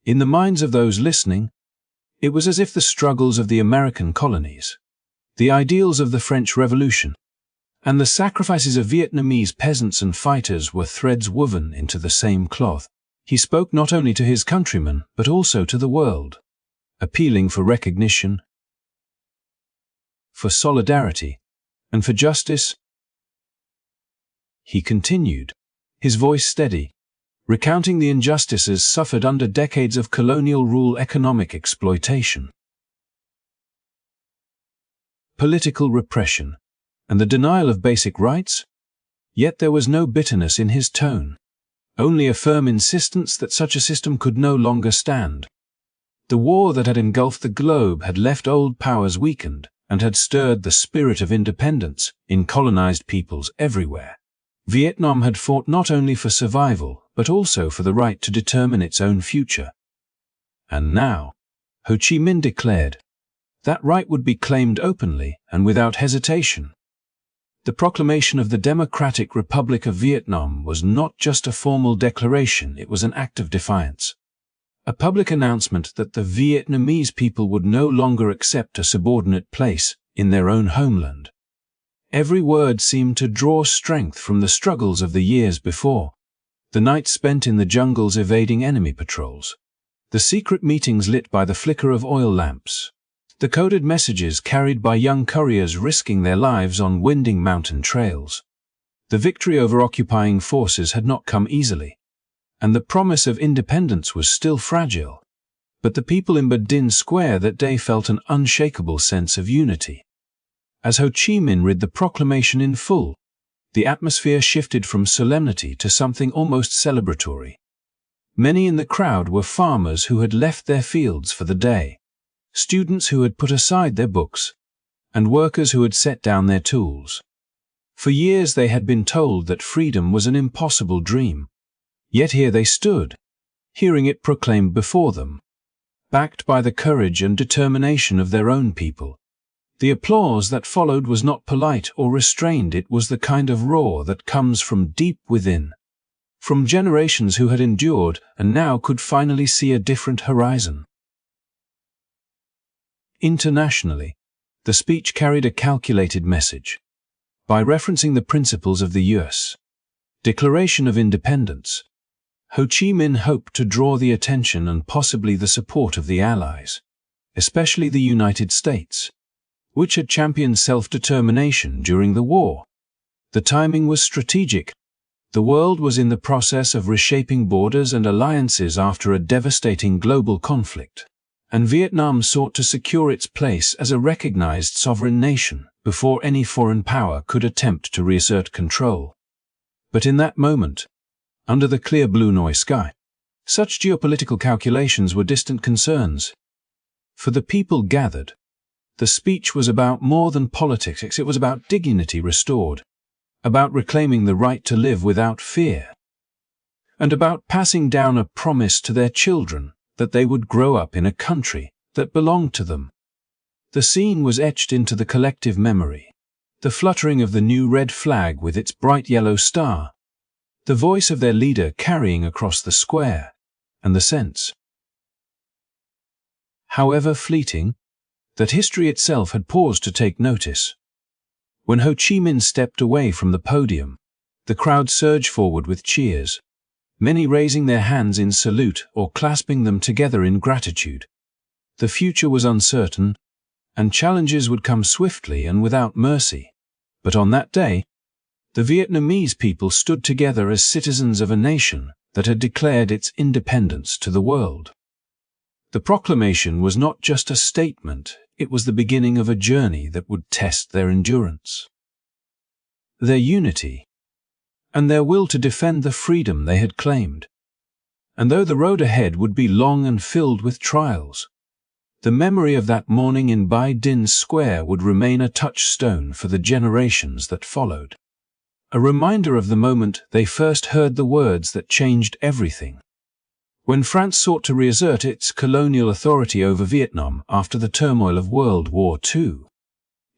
In the minds of those listening, it was as if the struggles of the American colonies, the ideals of the French Revolution, and the sacrifices of Vietnamese peasants and fighters were threads woven into the same cloth. He spoke not only to his countrymen, but also to the world, appealing for recognition, for solidarity, and for justice. He continued, his voice steady, recounting the injustices suffered under decades of colonial rule, economic exploitation, political repression, and the denial of basic rights. Yet there was no bitterness in his tone, only a firm insistence that such a system could no longer stand. The war that had engulfed the globe had left old powers weakened and had stirred the spirit of independence in colonized peoples everywhere. Vietnam had fought not only for survival, but also for the right to determine its own future. And now, Ho Chi Minh declared, that right would be claimed openly and without hesitation. The proclamation of the Democratic Republic of Vietnam was not just a formal declaration, it was an act of defiance. A public announcement that the Vietnamese people would no longer accept a subordinate place in their own homeland. Every word seemed to draw strength from the struggles of the years before, the nights spent in the jungles evading enemy patrols, the secret meetings lit by the flicker of oil lamps, the coded messages carried by young couriers risking their lives on winding mountain trails. The victory over occupying forces had not come easily, and the promise of independence was still fragile. But the people in Ba Dinh Square that day felt an unshakable sense of unity. As Ho Chi Minh read the proclamation in full, the atmosphere shifted from solemnity to something almost celebratory. Many in the crowd were farmers who had left their fields for the day, students who had put aside their books, and workers who had set down their tools. For years they had been told that freedom was an impossible dream. Yet here they stood, hearing it proclaimed before them, backed by the courage and determination of their own people. The applause that followed was not polite or restrained, it was the kind of roar that comes from deep within, from generations who had endured and now could finally see a different horizon. Internationally, the speech carried a calculated message. By referencing the principles of the U.S. Declaration of Independence, Ho Chi Minh hoped to draw the attention and possibly the support of the Allies, especially the United States, which had championed self-determination during the war. The timing was strategic. The world was in the process of reshaping borders and alliances after a devastating global conflict, and Vietnam sought to secure its place as a recognized sovereign nation before any foreign power could attempt to reassert control. But in that moment, under the clear blue Hanoi sky, such geopolitical calculations were distant concerns. For the people gathered, the speech was about more than politics, it was about dignity restored, about reclaiming the right to live without fear, and about passing down a promise to their children that they would grow up in a country that belonged to them. The scene was etched into the collective memory. The fluttering of the new red flag with its bright yellow star, the voice of their leader carrying across the square, and the sense, however fleeting, that history itself had paused to take notice. When Ho Chi Minh stepped away from the podium, the crowd surged forward with cheers, many raising their hands in salute or clasping them together in gratitude. The future was uncertain, and challenges would come swiftly and without mercy. But on that day, the Vietnamese people stood together as citizens of a nation that had declared its independence to the world. The proclamation was not just a statement, it was the beginning of a journey that would test their endurance, their unity, and their will to defend the freedom they had claimed. And though the road ahead would be long and filled with trials, the memory of that morning in Bai Din Square would remain a touchstone for the generations that followed. A reminder of the moment they first heard the words that changed everything. When France sought to reassert its colonial authority over Vietnam after the turmoil of World War II,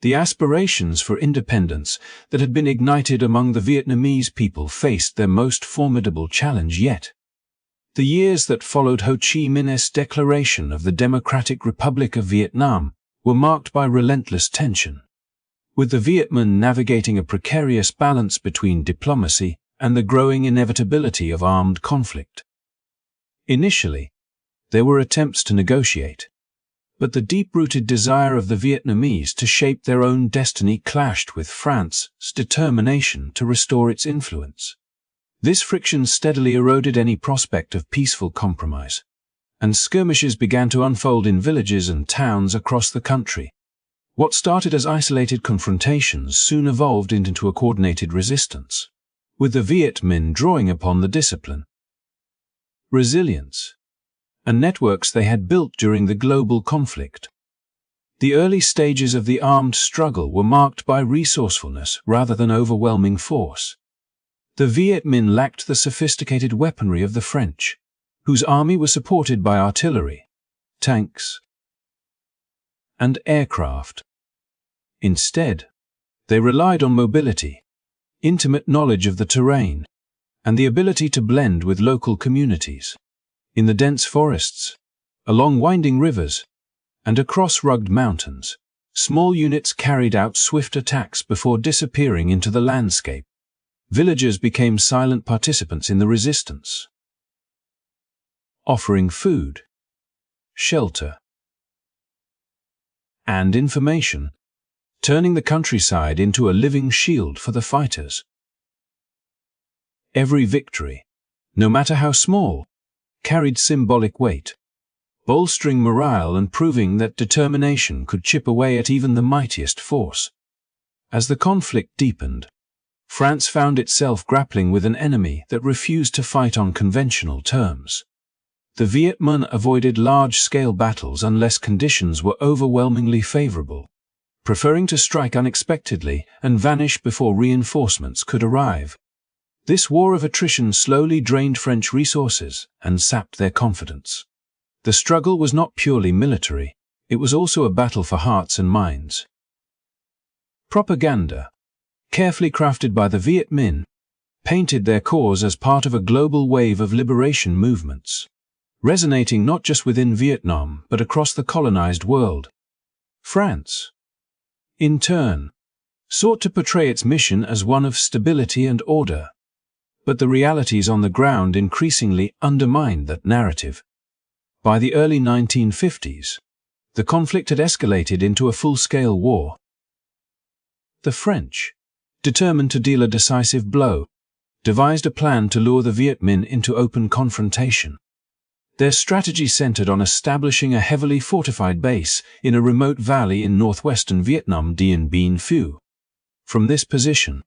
the aspirations for independence that had been ignited among the Vietnamese people faced their most formidable challenge yet. The years that followed Ho Chi Minh's declaration of the Democratic Republic of Vietnam were marked by relentless tension, with the Viet Minh navigating a precarious balance between diplomacy and the growing inevitability of armed conflict. Initially, there were attempts to negotiate, but the deep-rooted desire of the Vietnamese to shape their own destiny clashed with France's determination to restore its influence. This friction steadily eroded any prospect of peaceful compromise, and skirmishes began to unfold in villages and towns across the country. What started as isolated confrontations soon evolved into a coordinated resistance, with the Viet Minh drawing upon the discipline, resilience, and networks they had built during the global conflict. The early stages of the armed struggle were marked by resourcefulness rather than overwhelming force. The Viet Minh lacked the sophisticated weaponry of the French, whose army was supported by artillery, tanks, and aircraft. Instead, they relied on mobility, intimate knowledge of the terrain, and the ability to blend with local communities. In the dense forests, along winding rivers, and across rugged mountains, small units carried out swift attacks before disappearing into the landscape. Villagers became silent participants in the resistance, offering food, shelter, and information, turning the countryside into a living shield for the fighters. Every victory, no matter how small, carried symbolic weight, bolstering morale and proving that determination could chip away at even the mightiest force. As the conflict deepened, France found itself grappling with an enemy that refused to fight on conventional terms. The Viet Minh avoided large-scale battles unless conditions were overwhelmingly favorable, preferring to strike unexpectedly and vanish before reinforcements could arrive. This war of attrition slowly drained French resources and sapped their confidence. The struggle was not purely military, it was also a battle for hearts and minds. Propaganda, carefully crafted by the Viet Minh, painted their cause as part of a global wave of liberation movements, resonating not just within Vietnam but across the colonized world. France, in turn, sought to portray its mission as one of stability and order, but the realities on the ground increasingly undermined that narrative. By the early 1950s, the conflict had escalated into a full-scale war. The French, determined to deal a decisive blow, devised a plan to lure the Viet Minh into open confrontation. Their strategy centered on establishing a heavily fortified base in a remote valley in northwestern Vietnam, Dien Bien Phu. From this position,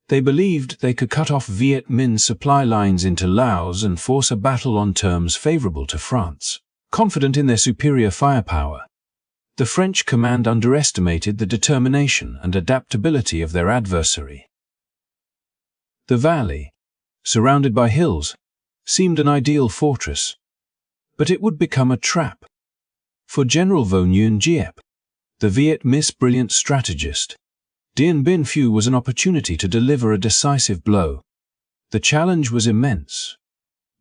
they believed they could cut off Viet Minh's supply lines into Laos and force a battle on terms favorable to France. Confident in their superior firepower, the French command underestimated the determination and adaptability of their adversary. The valley, surrounded by hills, seemed an ideal fortress. But it would become a trap. For General Vo Nguyen Giep, the Viet Minh's brilliant strategist, Dien Bien Phu was an opportunity to deliver a decisive blow. The challenge was immense,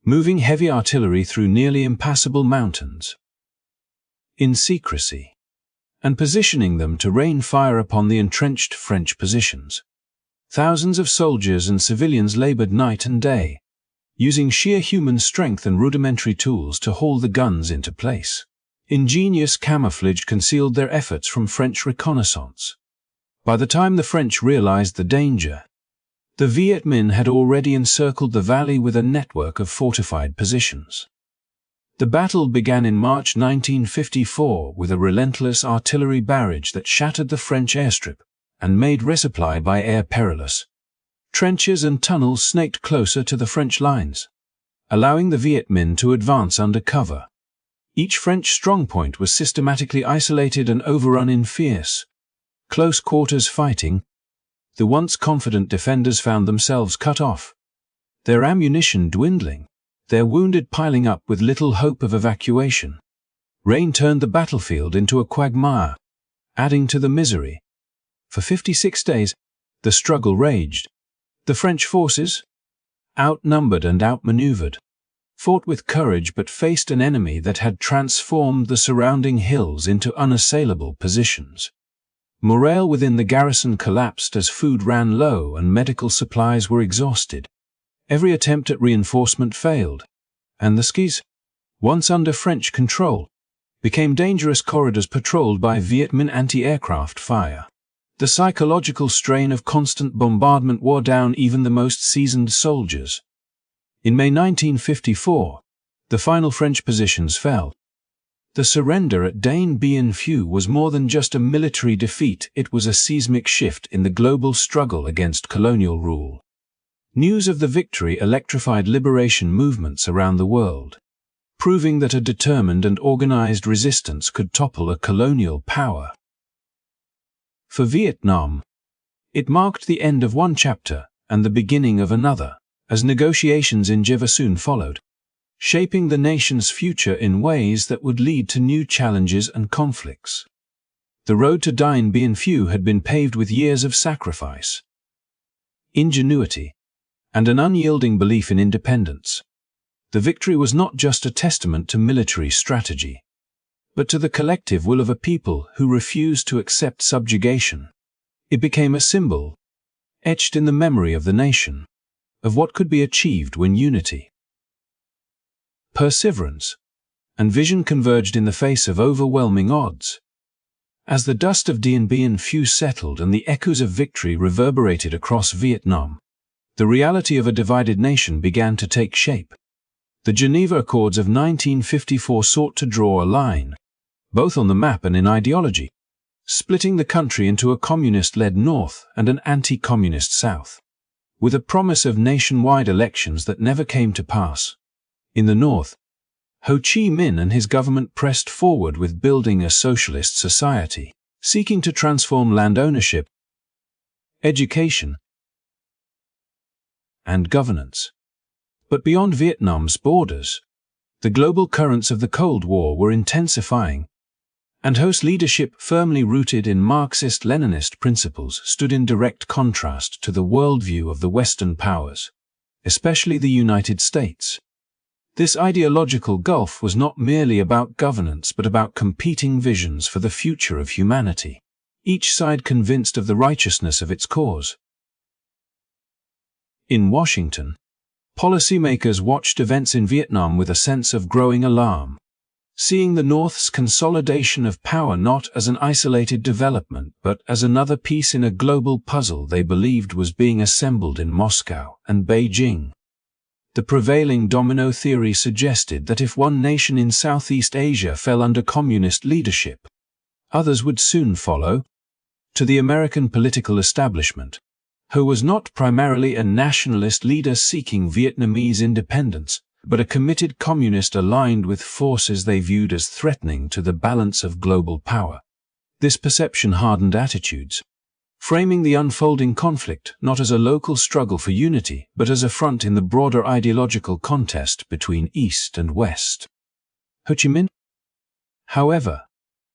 moving heavy artillery through nearly impassable mountains in secrecy, and positioning them to rain fire upon the entrenched French positions. Thousands of soldiers and civilians labored night and day, using sheer human strength and rudimentary tools to haul the guns into place. Ingenious camouflage concealed their efforts from French reconnaissance. By the time the French realized the danger, the Viet Minh had already encircled the valley with a network of fortified positions. The battle began in March 1954 with a relentless artillery barrage that shattered the French airstrip and made resupply by air perilous. Trenches and tunnels snaked closer to the French lines, allowing the Viet Minh to advance under cover. Each French strongpoint was systematically isolated and overrun in fierce, close-quarters fighting. The once confident defenders found themselves cut off, their ammunition dwindling, their wounded piling up with little hope of evacuation. Rain turned the battlefield into a quagmire, adding to the misery. For 56 days, the struggle raged. The French forces, outnumbered and outmaneuvered, fought with courage but faced an enemy that had transformed the surrounding hills into unassailable positions. Morale within the garrison collapsed as food ran low and medical supplies were exhausted. Every attempt at reinforcement failed, and the skis, once under French control, became dangerous corridors patrolled by Viet Minh anti-aircraft fire. The psychological strain of constant bombardment wore down even the most seasoned soldiers. In May 1954, the final French positions fell. The surrender at Dien Bien Phu was more than just a military defeat, it was a seismic shift in the global struggle against colonial rule. News of the victory electrified liberation movements around the world, proving that a determined and organized resistance could topple a colonial power. For Vietnam, it marked the end of one chapter and the beginning of another, as negotiations in Geneva soon followed, shaping the nation's future in ways that would lead to new challenges and conflicts. The road to Dien Bien Phu had been paved with years of sacrifice, ingenuity, and an unyielding belief in independence. The victory was not just a testament to military strategy, but to the collective will of a people who refused to accept subjugation. It became a symbol, etched in the memory of the nation, of what could be achieved when unity, perseverance, and vision converged in the face of overwhelming odds. As the dust of Dien Bien Phu settled and the echoes of victory reverberated across Vietnam, the reality of a divided nation began to take shape. The Geneva Accords of 1954 sought to draw a line, both on the map and in ideology, splitting the country into a communist-led North and an anti-communist South, with a promise of nationwide elections that never came to pass. In the North, Ho Chi Minh and his government pressed forward with building a socialist society, seeking to transform land ownership, education, and governance. But beyond Vietnam's borders, the global currents of the Cold War were intensifying, and Ho's leadership, firmly rooted in Marxist-Leninist principles, stood in direct contrast to the worldview of the Western powers, especially the United States. This ideological gulf was not merely about governance but about competing visions for the future of humanity, each side convinced of the righteousness of its cause. In Washington, policymakers watched events in Vietnam with a sense of growing alarm, seeing the North's consolidation of power not as an isolated development but as another piece in a global puzzle they believed was being assembled in Moscow and Beijing. The prevailing domino theory suggested that if one nation in Southeast Asia fell under communist leadership, others would soon follow. To the American political establishment, Ho was not primarily a nationalist leader seeking Vietnamese independence, but a committed communist aligned with forces they viewed as threatening to the balance of global power. This perception hardened attitudes, framing the unfolding conflict not as a local struggle for unity, but as a front in the broader ideological contest between East and West. Ho Chi Minh, however,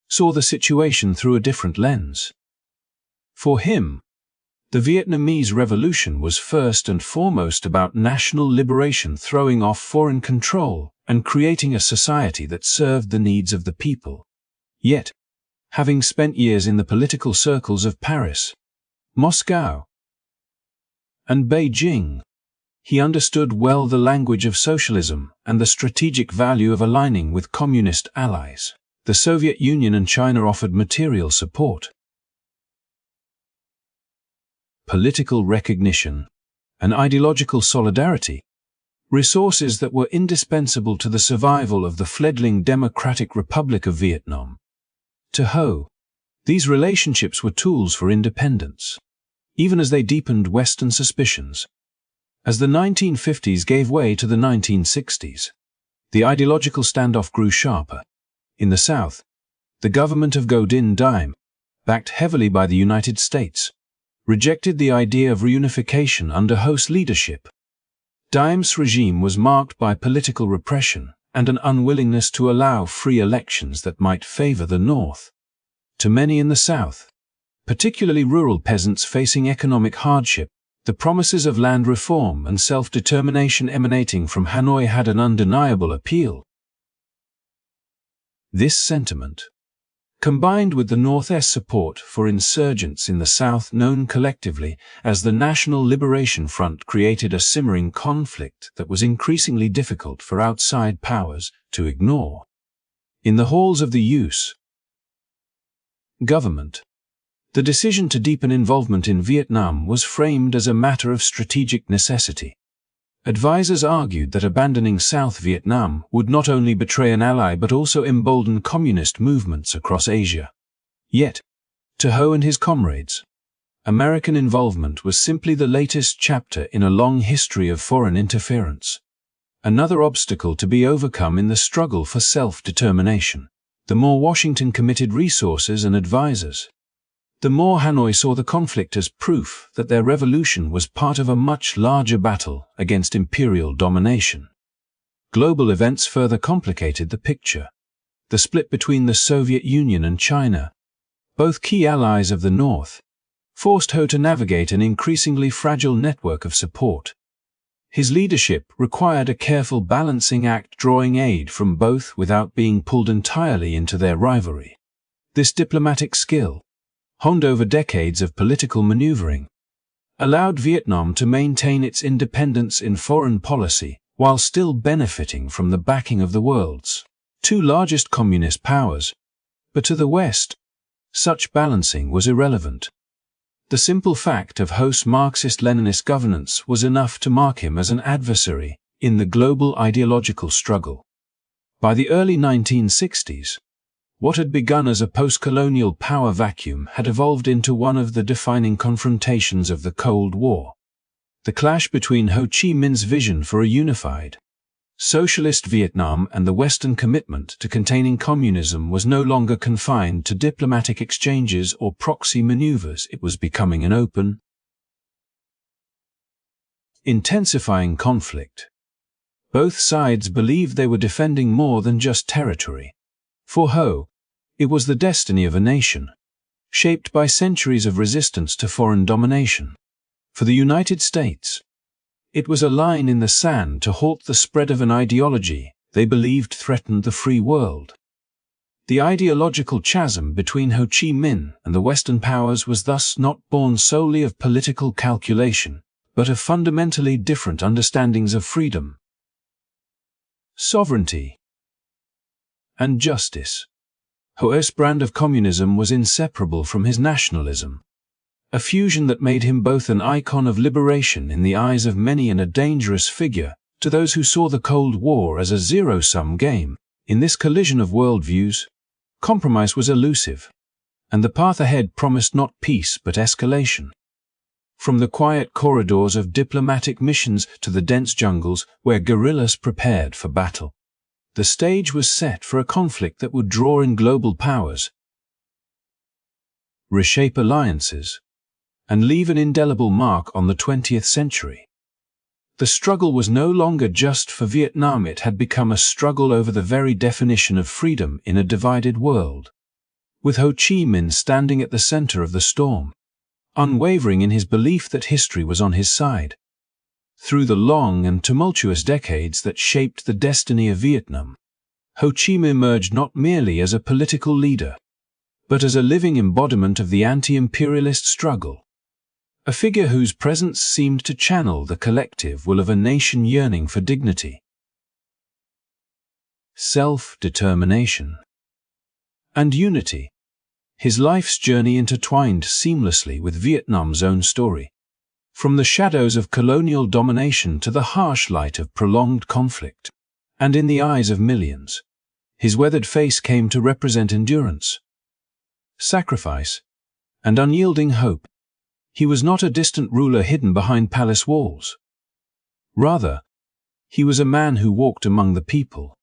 saw the situation through a different lens. For him, the Vietnamese Revolution was first and foremost about national liberation, throwing off foreign control and creating a society that served the needs of the people. Yet, having spent years in the political circles of Paris, Moscow, and Beijing, he understood well the language of socialism and the strategic value of aligning with communist allies. The Soviet Union and China offered material support, political recognition, and ideological solidarity, resources that were indispensable to the survival of the fledgling Democratic Republic of Vietnam. To Ho, these relationships were tools for independence, even as they deepened Western suspicions. As the 1950s gave way to the 1960s, the ideological standoff grew sharper. In the South, the government of Ngo Dinh Diem, backed heavily by the United States, rejected the idea of reunification under Ho's leadership. Diem's regime was marked by political repression and an unwillingness to allow free elections that might favor the North. To many in the South, particularly rural peasants facing economic hardship, the promises of land reform and self-determination emanating from Hanoi had an undeniable appeal. This sentiment, combined with the North's support for insurgents in the South known collectively as the National Liberation Front, created a simmering conflict that was increasingly difficult for outside powers to ignore. In the halls of the U.S. government, the decision to deepen involvement in Vietnam was framed as a matter of strategic necessity. Advisors argued that abandoning South Vietnam would not only betray an ally but also embolden communist movements across Asia. Yet, to Ho and his comrades, American involvement was simply the latest chapter in a long history of foreign interference. Another obstacle to be overcome in the struggle for self-determination. The more Washington committed resources and advisors, the more Hanoi saw the conflict as proof that their revolution was part of a much larger battle against imperial domination. Global events further complicated the picture. The split between the Soviet Union and China, both key allies of the North, forced Ho to navigate an increasingly fragile network of support. His leadership required a careful balancing act, drawing aid from both without being pulled entirely into their rivalry. This diplomatic skill, honed over decades of political maneuvering, allowed Vietnam to maintain its independence in foreign policy while still benefiting from the backing of the world's two largest communist powers. But to the West, such balancing was irrelevant. The simple fact of Ho's Marxist-Leninist governance was enough to mark him as an adversary in the global ideological struggle. By the early 1960s, what had begun as a post-colonial power vacuum had evolved into one of the defining confrontations of the Cold War. The clash between Ho Chi Minh's vision for a unified, socialist Vietnam and the Western commitment to containing communism was no longer confined to diplomatic exchanges or proxy maneuvers. It was becoming an open, intensifying conflict. Both sides believed they were defending more than just territory. For Ho, it was the destiny of a nation, shaped by centuries of resistance to foreign domination. For the United States, it was a line in the sand to halt the spread of an ideology they believed threatened the free world. The ideological chasm between Ho Chi Minh and the Western powers was thus not born solely of political calculation, but of fundamentally different understandings of freedom, sovereignty, and justice. Ho's brand of communism was inseparable from his nationalism, a fusion that made him both an icon of liberation in the eyes of many and a dangerous figure to those who saw the Cold War as a zero-sum game. In this collision of worldviews, compromise was elusive, and the path ahead promised not peace but escalation. From the quiet corridors of diplomatic missions to the dense jungles where guerrillas prepared for battle, the stage was set for a conflict that would draw in global powers, reshape alliances, and leave an indelible mark on the 20th century. The struggle was no longer just for Vietnam, it had become a struggle over the very definition of freedom in a divided world. With Ho Chi Minh standing at the center of the storm, unwavering in his belief that history was on his side. Through the long and tumultuous decades that shaped the destiny of Vietnam, Ho Chi Minh emerged not merely as a political leader, but as a living embodiment of the anti-imperialist struggle, a figure whose presence seemed to channel the collective will of a nation yearning for dignity, self-determination, and unity. His life's journey intertwined seamlessly with Vietnam's own story. From the shadows of colonial domination to the harsh light of prolonged conflict, and in the eyes of millions, his weathered face came to represent endurance, sacrifice, and unyielding hope. He was not a distant ruler hidden behind palace walls. Rather, he was a man who walked among the people,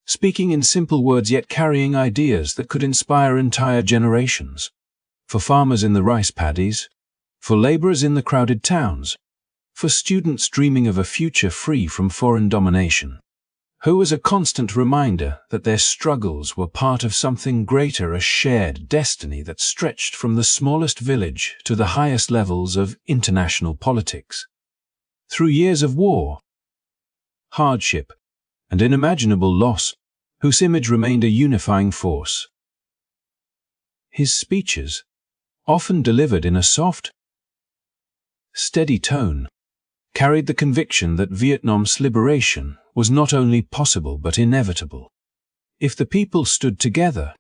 speaking in simple words yet carrying ideas that could inspire entire generations. For farmers in the rice paddies, for laborers in the crowded towns, for students dreaming of a future free from foreign domination. Ho was a constant reminder that their struggles were part of something greater, a shared destiny that stretched from the smallest village to the highest levels of international politics. Through years of war, hardship, and unimaginable loss, whose image remained a unifying force. His speeches, often delivered in a soft, steady tone, carried the conviction that Vietnam's liberation was not only possible but inevitable. If the people stood together,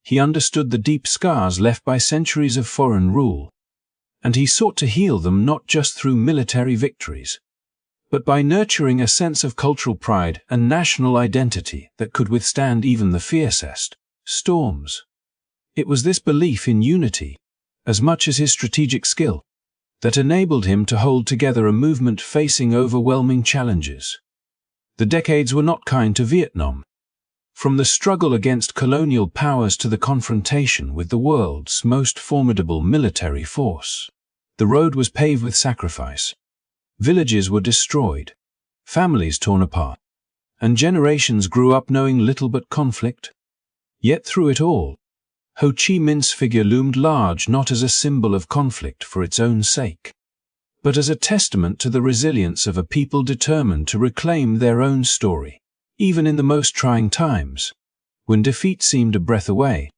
he understood the deep scars left by centuries of foreign rule, and he sought to heal them not just through military victories, but by nurturing a sense of cultural pride and national identity that could withstand even the fiercest storms. It was this belief in unity, as much as his strategic skill, that enabled him to hold together a movement facing overwhelming challenges. The decades were not kind to Vietnam. From the struggle against colonial powers to the confrontation with the world's most formidable military force, the road was paved with sacrifice. Villages were destroyed, families torn apart, and generations grew up knowing little but conflict. Yet through it all, Ho Chi Minh's figure loomed large not as a symbol of conflict for its own sake, but as a testament to the resilience of a people determined to reclaim their own story. Even in the most trying times, when defeat seemed a breath away,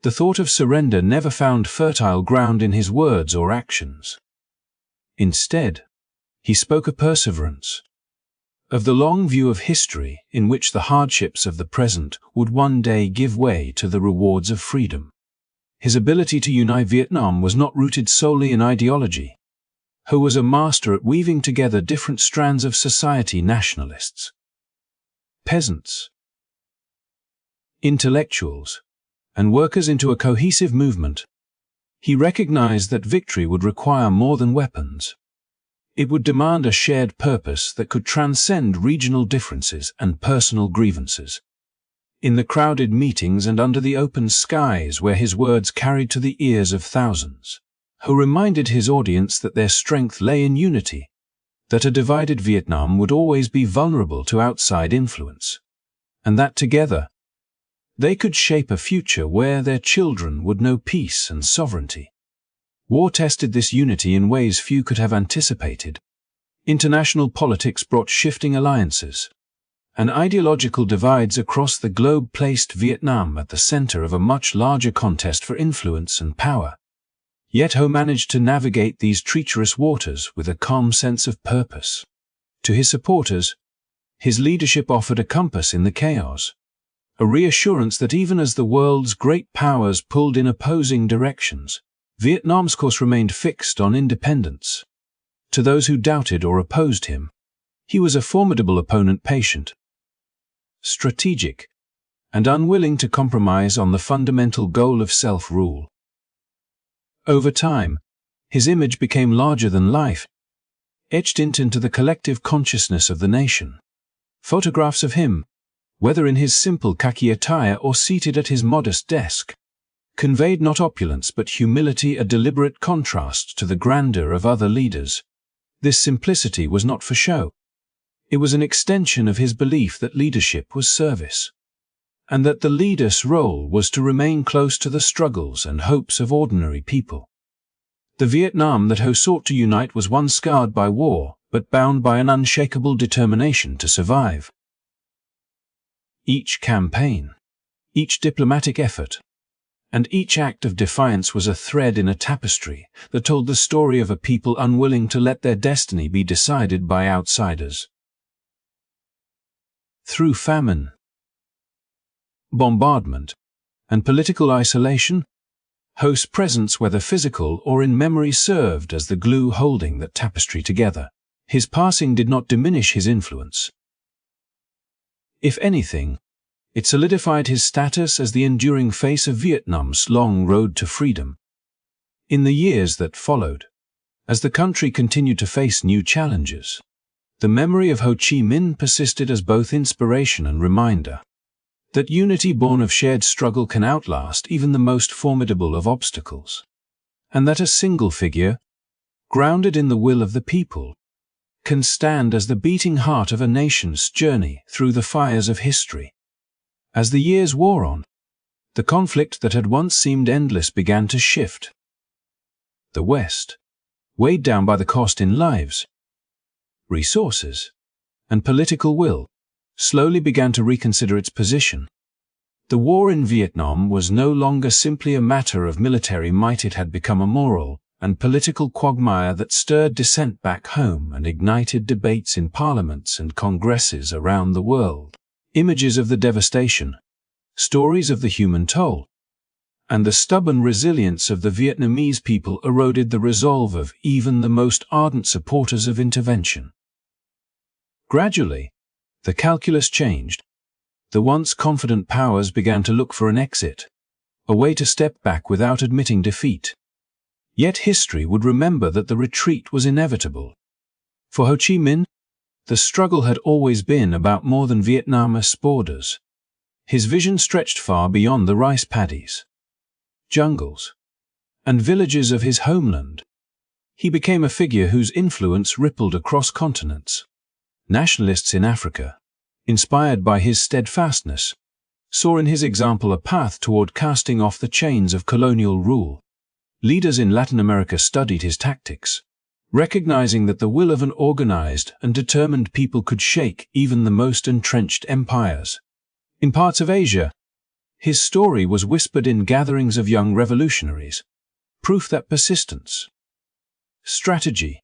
the thought of surrender never found fertile ground in his words or actions. Instead, he spoke of perseverance, of the long view of history in which the hardships of the present would one day give way to the rewards of freedom. His ability to unite Vietnam was not rooted solely in ideology. Ho was a master at weaving together different strands of society: nationalists, peasants, intellectuals, and workers into a cohesive movement. He recognized that victory would require more than weapons. It would demand a shared purpose that could transcend regional differences and personal grievances. In the crowded meetings and under the open skies where his words carried to the ears of thousands, Ho reminded his audience that their strength lay in unity, that a divided Vietnam would always be vulnerable to outside influence, and that together, they could shape a future where their children would know peace and sovereignty. War tested this unity in ways few could have anticipated. International politics brought shifting alliances, and ideological divides across the globe placed Vietnam at the center of a much larger contest for influence and power. Yet Ho managed to navigate these treacherous waters with a calm sense of purpose. To his supporters, his leadership offered a compass in the chaos, a reassurance that even as the world's great powers pulled in opposing directions, Vietnam's course remained fixed on independence. To those who doubted or opposed him, he was a formidable opponent, patient, strategic, and unwilling to compromise on the fundamental goal of self-rule. Over time, his image became larger than life, etched into the collective consciousness of the nation. Photographs of him, whether in his simple khaki attire or seated at his modest desk, conveyed not opulence but humility, a deliberate contrast to the grandeur of other leaders. This simplicity was not for show. It was an extension of his belief that leadership was service, and that the leader's role was to remain close to the struggles and hopes of ordinary people. The Vietnam that Ho sought to unite was one scarred by war, but bound by an unshakable determination to survive. Each campaign, each diplomatic effort, and each act of defiance was a thread in a tapestry that told the story of a people unwilling to let their destiny be decided by outsiders. Through famine, bombardment, and political isolation, Ho's presence, whether physical or in memory, served as the glue holding that tapestry together. His passing did not diminish his influence. If anything, it solidified his status as the enduring face of Vietnam's long road to freedom. In the years that followed, as the country continued to face new challenges, the memory of Ho Chi Minh persisted as both inspiration and reminder that unity born of shared struggle can outlast even the most formidable of obstacles, and that a single figure, grounded in the will of the people, can stand as the beating heart of a nation's journey through the fires of history. As the years wore on, the conflict that had once seemed endless began to shift. The West, weighed down by the cost in lives, resources, and political will, slowly began to reconsider its position. The war in Vietnam was no longer simply a matter of military might. It had become a moral and political quagmire that stirred dissent back home and ignited debates in parliaments and congresses around the world. Images of the devastation, stories of the human toll, and the stubborn resilience of the Vietnamese people eroded the resolve of even the most ardent supporters of intervention. Gradually, the calculus changed. The once confident powers began to look for an exit, a way to step back without admitting defeat. Yet history would remember that the retreat was inevitable. For Ho Chi Minh, the struggle had always been about more than Vietnam's borders. His vision stretched far beyond the rice paddies, jungles, and villages of his homeland. He became a figure whose influence rippled across continents. Nationalists in Africa, inspired by his steadfastness, saw in his example a path toward casting off the chains of colonial rule. Leaders in Latin America studied his tactics, recognizing that the will of an organized and determined people could shake even the most entrenched empires. In parts of Asia, his story was whispered in gatherings of young revolutionaries, proof that persistence, strategy,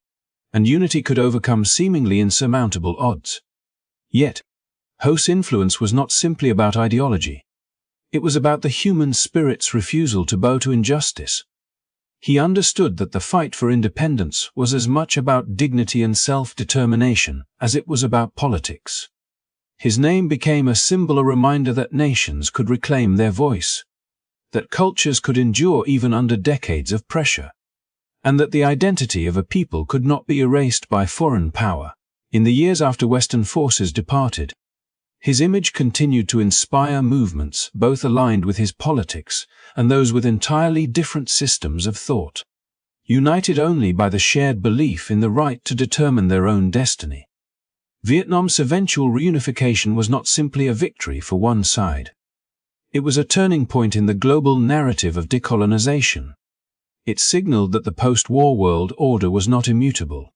and unity could overcome seemingly insurmountable odds. Yet, Ho's influence was not simply about ideology. It was about the human spirit's refusal to bow to injustice. He understood that the fight for independence was as much about dignity and self-determination as it was about politics. His name became a symbol, a reminder that nations could reclaim their voice, that cultures could endure even under decades of pressure, and that the identity of a people could not be erased by foreign power. In the years after Western forces departed, his image continued to inspire movements both aligned with his politics and those with entirely different systems of thought, united only by the shared belief in the right to determine their own destiny. Vietnam's eventual reunification was not simply a victory for one side. It was a turning point in the global narrative of decolonization. It signaled that the post-war world order was not immutable,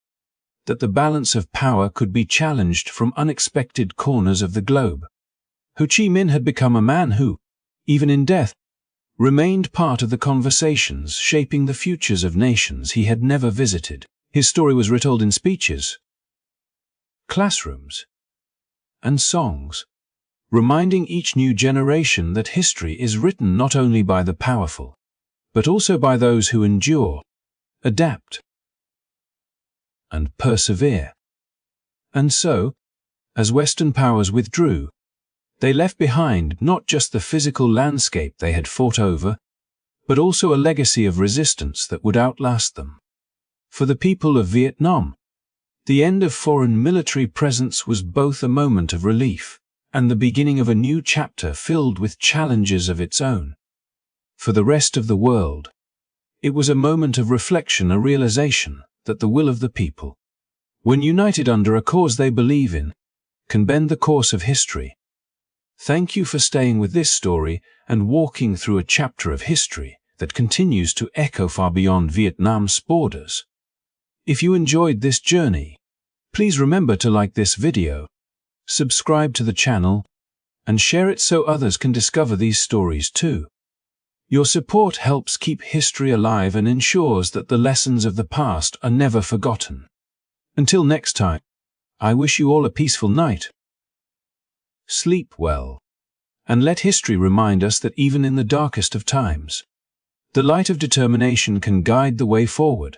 that the balance of power could be challenged from unexpected corners of the globe. Ho Chi Minh had become a man who, even in death, remained part of the conversations shaping the futures of nations he had never visited. His story was retold in speeches, classrooms, and songs, reminding each new generation that history is written not only by the powerful, but also by those who endure, adapt, and persevere. And so, as Western powers withdrew, they left behind not just the physical landscape they had fought over, but also a legacy of resistance that would outlast them. For the people of Vietnam, the end of foreign military presence was both a moment of relief and the beginning of a new chapter filled with challenges of its own. For the rest of the world, it was a moment of reflection, a realization that the will of the people, when united under a cause they believe in, can bend the course of history. Thank you for staying with this story and walking through a chapter of history that continues to echo far beyond Vietnam's borders. If you enjoyed this journey, please remember to like this video, subscribe to the channel, and share it so others can discover these stories too. Your support helps keep history alive and ensures that the lessons of the past are never forgotten. Until next time, I wish you all a peaceful night. Sleep well, and let history remind us that even in the darkest of times, the light of determination can guide the way forward.